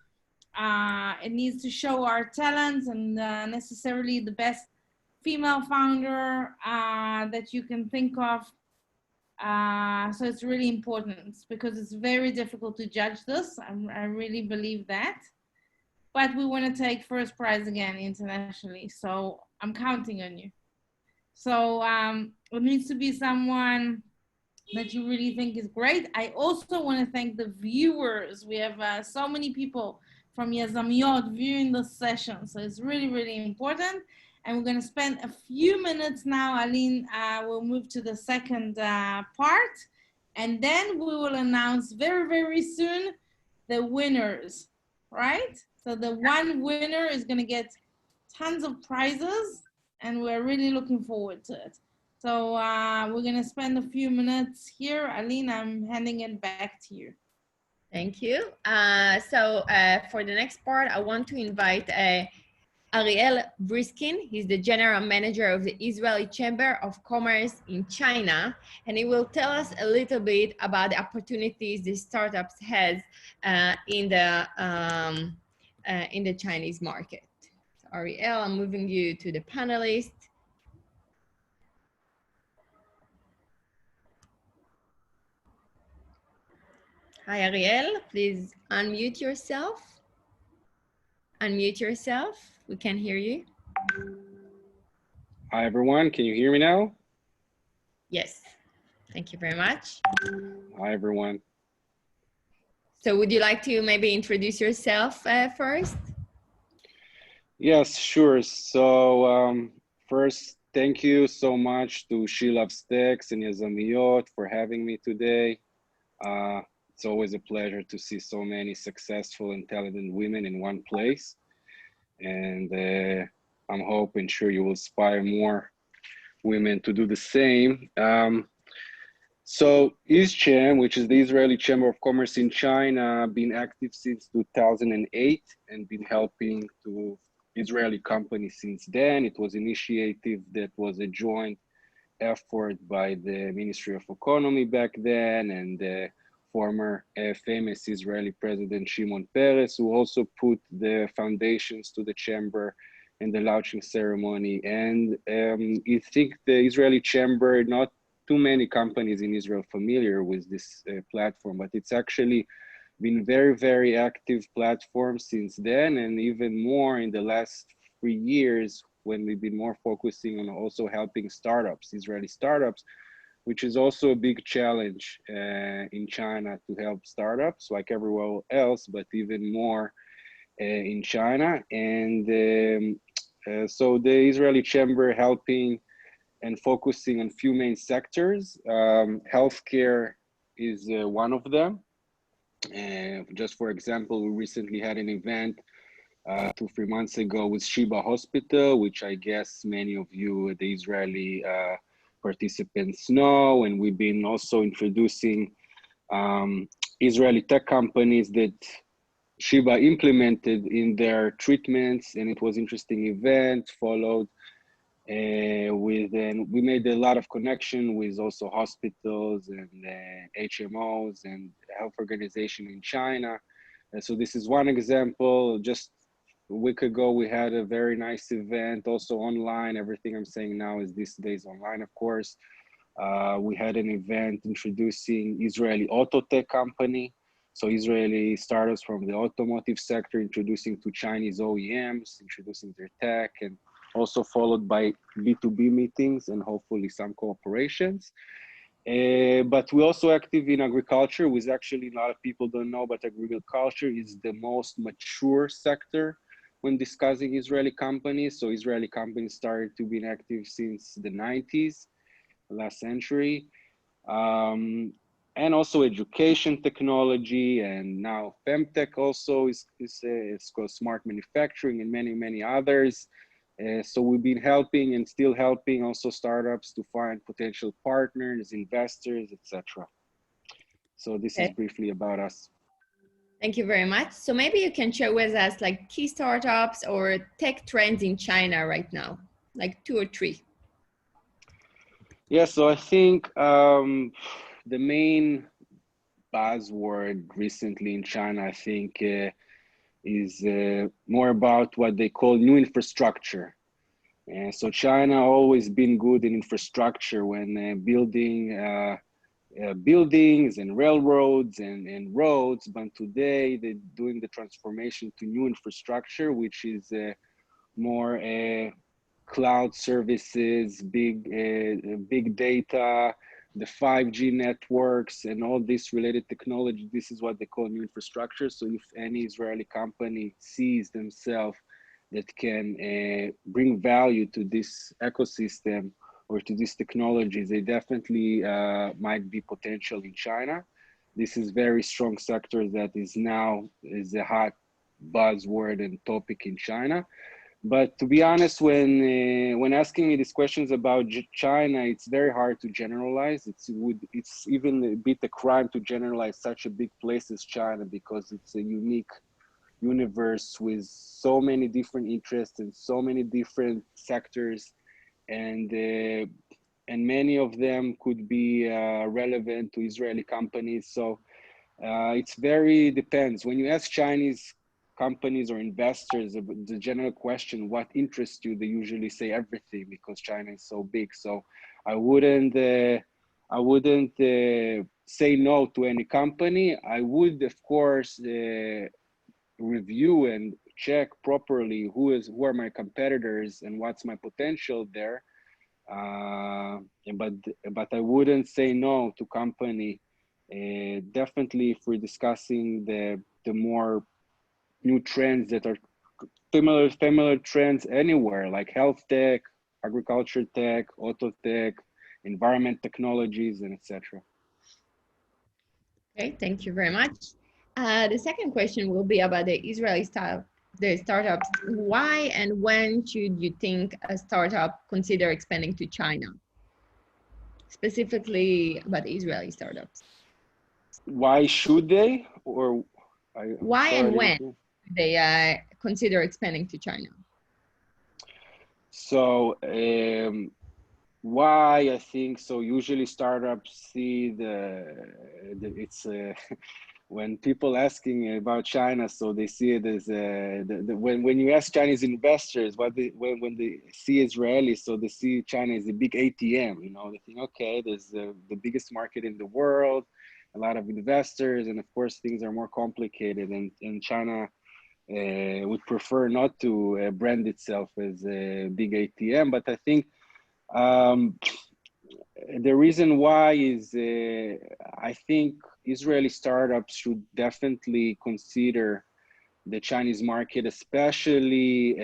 it needs to show our talents and necessarily the best female founder that you can think of. So it's really important because it's very difficult to judge this. I really believe that. But we want to take first prize again internationally. So I'm counting on you. So it needs to be someone that you really think is great. I also want to thank the viewers. We have so many people from Yazamiyot viewing this session. So it's really, really important. And we're going to spend a few minutes now. Aline will move to the second part. And then we will announce very, very soon the winners, right? So the one winner is going to get tons of prizes, and we're really looking forward to it. So we're going to spend a few minutes here. Aline, I'm handing it back to you. Thank you. So for the next part, I want to invite Ariel Briskin. He's the general manager of the Israeli Chamber of Commerce in China, and he will tell us a little bit about the opportunities the startups has in the Chinese market. So Ariel, I'm moving you to the panelist. Hi, Ariel, please unmute yourself. Unmute yourself. We can hear you. Hi, everyone. Can you hear me now? Yes. Thank you very much. Hi, everyone. So would you like to maybe introduce yourself first? Yes, sure. So first, thank you so much to Shilo and Yazamiyot for having me today. It's always a pleasure to see so many successful and talented women in one place. And I'm hoping, sure, you will inspire more women to do the same. So ISCHAM, which is the Israeli Chamber of Commerce in China, been active since 2008 and been helping to Israeli companies since then. It was an initiative that was a joint effort by the Ministry of Economy back then and the former famous Israeli President Shimon Peres, who also put the foundations to the chamber in the launching ceremony. And I think the Israeli Chamber, not too many companies in Israel familiar with this platform, but it's actually been very, very active platform since then, and even more in the last 3 years when we've been more focusing on also helping startups, Israeli startups, which is also a big challenge in China to help startups like everywhere else, but even more in China. And so the Israeli Chamber helping and focusing on few main sectors. Healthcare is one of them. Just for example, we recently had an event 2-3 months ago with Sheba Hospital, which I guess many of you, the Israeli participants know, and we've been also introducing Israeli tech companies that Sheba implemented in their treatments, and it was an interesting event, followed and we made a lot of connection with also hospitals and HMOs and health organization in China. So this is one example. Just week ago, we had a very nice event, also online. Everything I'm saying now is these days online, of course. We had an event introducing Israeli auto tech company. So Israeli startups from the automotive sector introducing to Chinese OEMs, introducing their tech, and also followed by B2B meetings and hopefully some cooperations. But we're also active in agriculture, which actually a lot of people don't know, but agriculture is the most mature sector when discussing Israeli companies. So Israeli companies started to be active since the 90s, last century. And also education technology, and now femtech also is it's called smart manufacturing, and many, many others. So we've been helping and still helping also startups to find potential partners, investors, etc. So this is briefly about us. Thank you very much. So maybe you can share with us like key startups or tech trends in China right now, like 2 or 3. Yeah, so I think the main buzzword recently in China, I think, is more about what they call new infrastructure. So China always been good in infrastructure when building buildings and railroads and roads, but today they're doing the transformation to new infrastructure, which is more cloud services, big data, the 5G networks, and all this related technology. This is what they call new infrastructure. So if any Israeli company sees themselves that can bring value to this ecosystem or to these technologies, they definitely might be potential in China. This is very strong sector that is now a hot buzzword and topic in China. But to be honest, when asking me these questions about China, it's very hard to generalize. It's even a bit a crime to generalize such a big place as China, because it's a unique universe with so many different interests and so many different sectors, and many of them could be relevant to Israeli companies. So it's very depends. When you ask Chinese companies or investors, the general question, what interests you, they usually say everything, because China is so big. So I wouldn't say no to any company. I would, of course, review and check properly who are my competitors and what's my potential there. But I wouldn't say no to company. Definitely, if we're discussing the more new trends that are familiar trends anywhere, like health tech, agriculture tech, auto tech, environment technologies, and etc. Okay, thank you very much. The second question will be about the Israeli startups. Why and when should you think a startup consider expanding to China? Specifically about Israeli startups. Why should they, or why and when they consider expanding to China? So why I think so? Usually startups see it's when people asking about China, so they see it as when you ask Chinese investors when they see Israelis, so they see China as a big ATM. You know, they think, okay, there's the biggest market in the world, a lot of investors, and of course things are more complicated, and China would prefer not to brand itself as a big ATM. But I think the reason why is I think Israeli startups should definitely consider the Chinese market, especially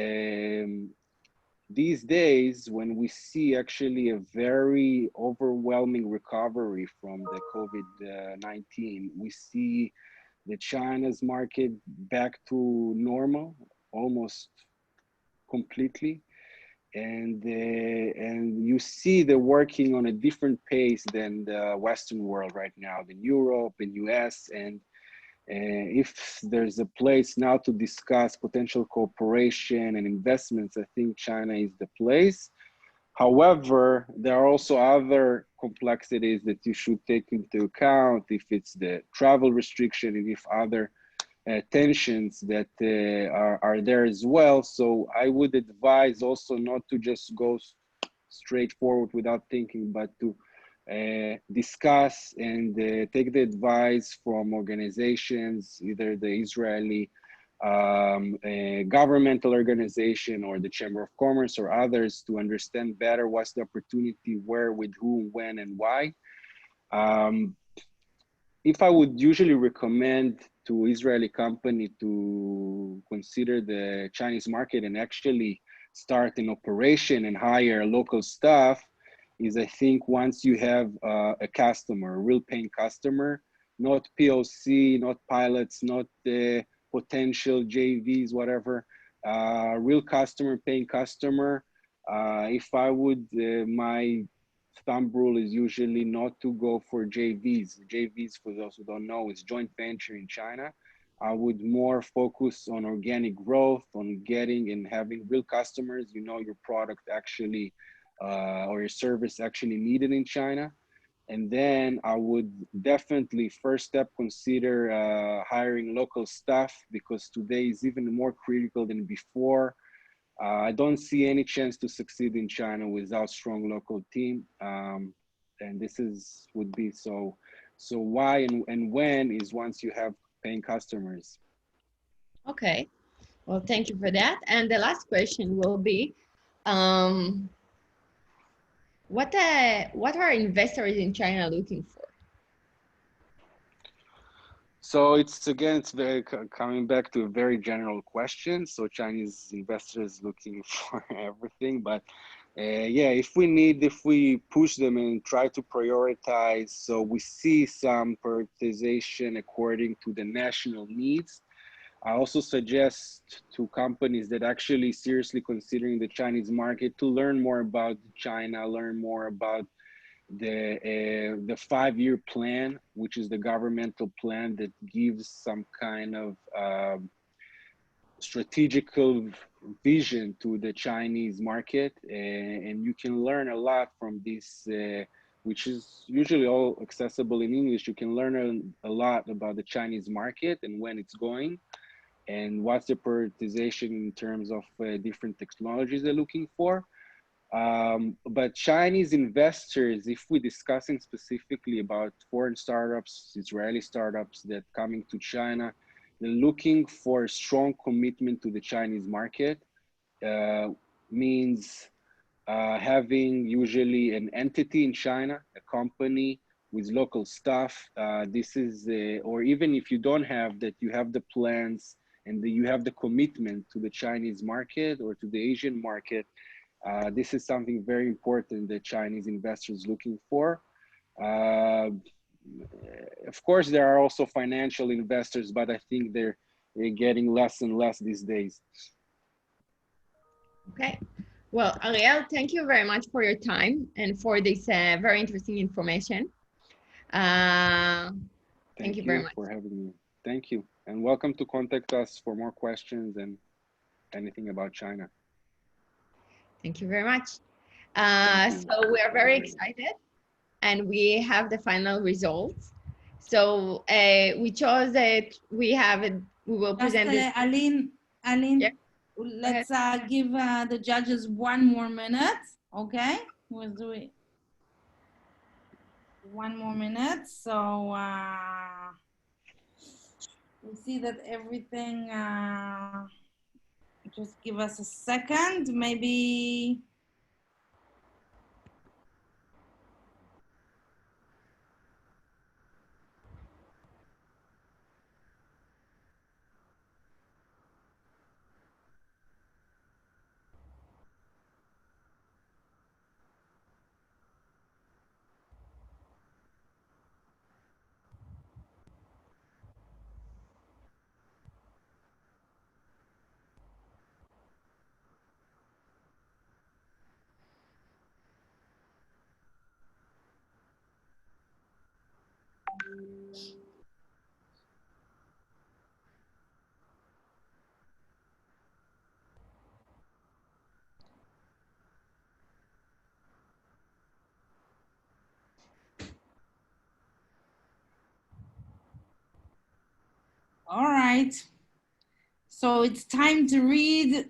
these days when we see actually a very overwhelming recovery from the COVID-19. We see the China's market back to normal, almost completely. And you see they're working on a different pace than the Western world right now, than Europe and US. And if there's a place now to discuss potential cooperation and investments, I think China is the place. However, there are also other complexities that you should take into account, if it's the travel restriction and if other tensions that are there as well. So I would advise also not to just go straight forward without thinking, but to discuss and take the advice from organizations, either the Israeli governmental organization or the Chamber of Commerce or others, to understand better what's the opportunity, where, with whom, when, and why. If I would usually recommend to Israeli company to consider the Chinese market and actually start an operation and hire local staff, is I think once you have a customer, a real paying customer, not POC, not pilots, not potential JVs, whatever, real customer, paying customer. If I would, my thumb rule is usually not to go for JVs. JVs, for those who don't know, is joint venture in China. I would more focus on organic growth, on getting and having real customers. You know your product actually, or your service actually needed in China. And then I would definitely, first step, consider hiring local staff, because today is even more critical than before. I don't see any chance to succeed in China without strong local team. And this would be so why and when is once you have paying customers. Okay, well, thank you for that. And the last question will be, what are investors in China looking for? So it's very coming back to a very general question. So Chinese investors looking for everything, but yeah, if we push them and try to prioritize, so we see some prioritization according to the national needs. I also suggest to companies that actually seriously considering the Chinese market to learn more about China, learn more about the 5-year plan, which is the governmental plan that gives some kind of strategical vision to the Chinese market, and you can learn a lot from this, which is usually all accessible in English. You can learn a lot about the Chinese market and when it's going, and what's the prioritization in terms of different technologies they're looking for. But Chinese investors, if we're discussing specifically about foreign startups, Israeli startups that coming to China, they're looking for a strong commitment to the Chinese market. Means having usually an entity in China, a company with local staff. This is, or even if you don't have that, you have the plans and you have the commitment to the Chinese market or to the Asian market. This is something very important that Chinese investors looking for. Of course, there are also financial investors, but I think they're getting less and less these days. Okay. Well, Ariel, thank you very much for your time and for this very interesting information. Thank you very much for having me. Thank you. And welcome to contact us for more questions and anything about China. Thank you very much. So we are very excited and we have the final results. So we chose it. We will present this. Aline, yeah. Let's give the judges 1 more minute. Okay, we'll do it. 1 more minute. So we see that everything. Just give us a second, maybe. All right. So it's time to read.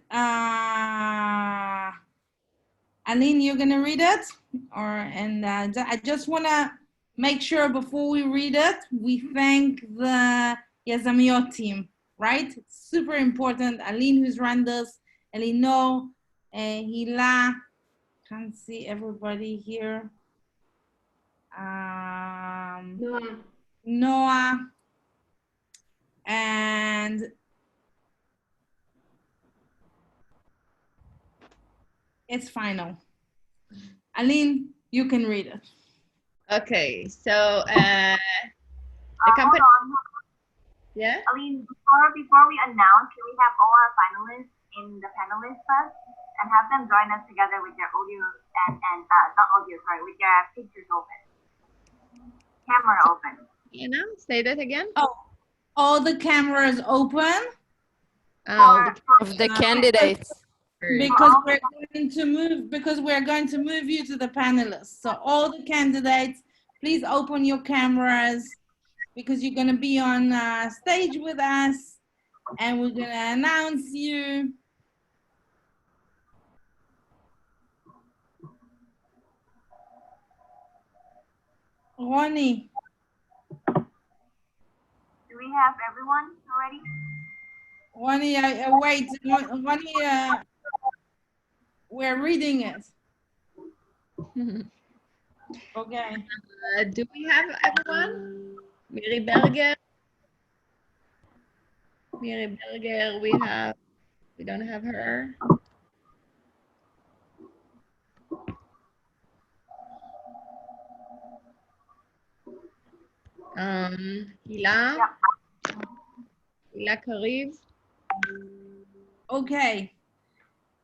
Aline, you're gonna read it, I just wanna make sure before we read it, we thank the Yazamiot team, right? It's super important. Aline, who's run this, Elinor, Hila, can't see everybody here. Noah, and it's final. Aline, you can read it. Okay, so the company. Yeah. Aline, before we announce, can we have all our finalists in the panelist first and have them join us together with their audio and not audio, sorry, with their pictures open, camera open. You know, say that again. Oh, all the cameras open. Of the candidates. Because we're going to move you to the panelists. So all the candidates, please open your cameras because you're going to be on stage with us and we're going to announce you. Rony. Do we have everyone already? Rony, wait, Rony, we're reading it. Okay. Do we have everyone? Miri Berger. Miri Berger, we don't have her. Hila. Hila Kariv. Okay.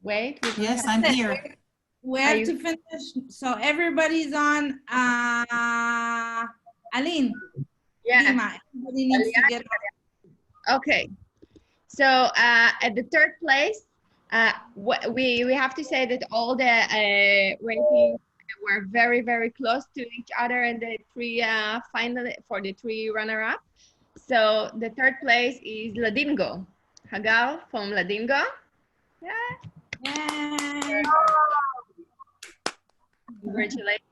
Wait. Yes, I'm here. We have to finish. So everybody's on. Aline. Yeah. Dima, everybody needs to get on. Okay. So at the third place, we have to say that all the rankings were very, very close to each other and the three for the three runner-up. So the third place is Ladingo. Hagar from Ladingo. Yeah. Congratulations.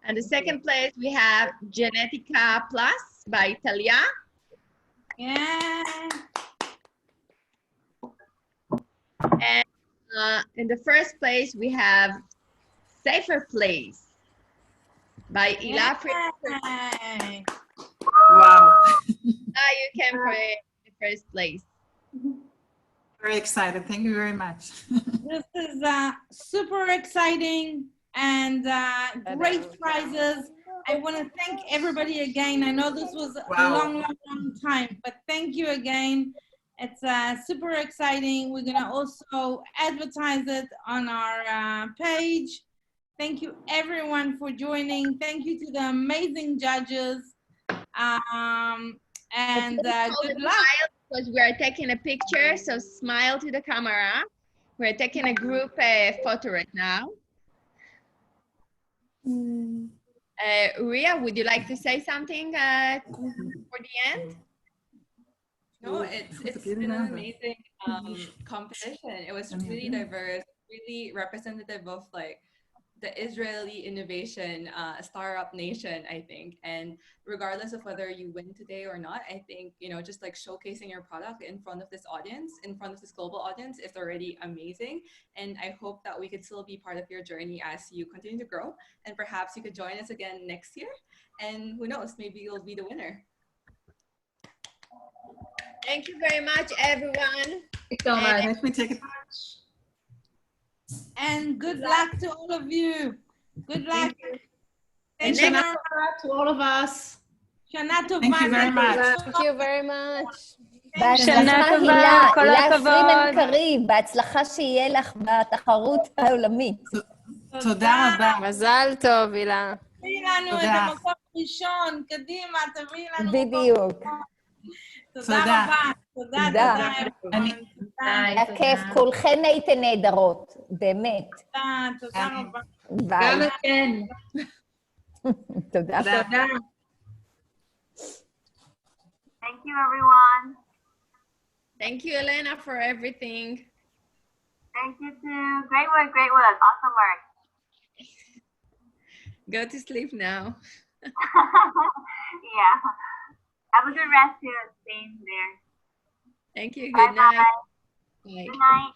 And the second place we have Genetica Plus by Talia. Yeah. And in the first place we have Safer Place by Elah. Wow. You came for the first place. Very excited. Thank you very much. This is super exciting and great prizes. I want to thank everybody again. I know this was a long time, but thank you again. It's super exciting. We're going to also advertise it on our page. Thank you everyone for joining. Thank you to the amazing judges. And good luck. Because we are taking a picture, so smile to the camera. We're taking a group photo right now. Ria, would you like to say something for the end? No, it's been an amazing competition. It was really diverse, really representative of like the Israeli innovation startup nation, I think. And regardless of whether you win today or not, I think, you know, just like showcasing your product in front of this audience, in front of this global audience is already amazing. And I hope that we could still be part of your journey as you continue to grow. And perhaps you could join us again next year. And who knows, maybe you'll be the winner. Thank you very much, everyone. Thanks so much. Let me take it. And good luck to all of you. Good luck. And Shana to all of us. Shana Tova. Thank you very much. Thank you very much. בהצלחה הילה, הילה פרימן קריב, בהצלחה שיהיה לך בתחרות העולמית. תודה רבה. מזל טוב, הילה. תביאי לנו את המקום ראשון, קדימה, תביאי לנו. בדיוק. תודה רבה. תודה. היה כיף, כולכן הייתן נהדרות, באמת. תודה רבה. ביי. גם אתן. תודה. Thank Thank you, everyone. Thank you, Elena, for everything. Thank you too. Great work, great work. Awesome work. Go to sleep now. Yeah. Have a good rest too. Stay there. Thank you. Bye Good night. bye. Bye. Good night.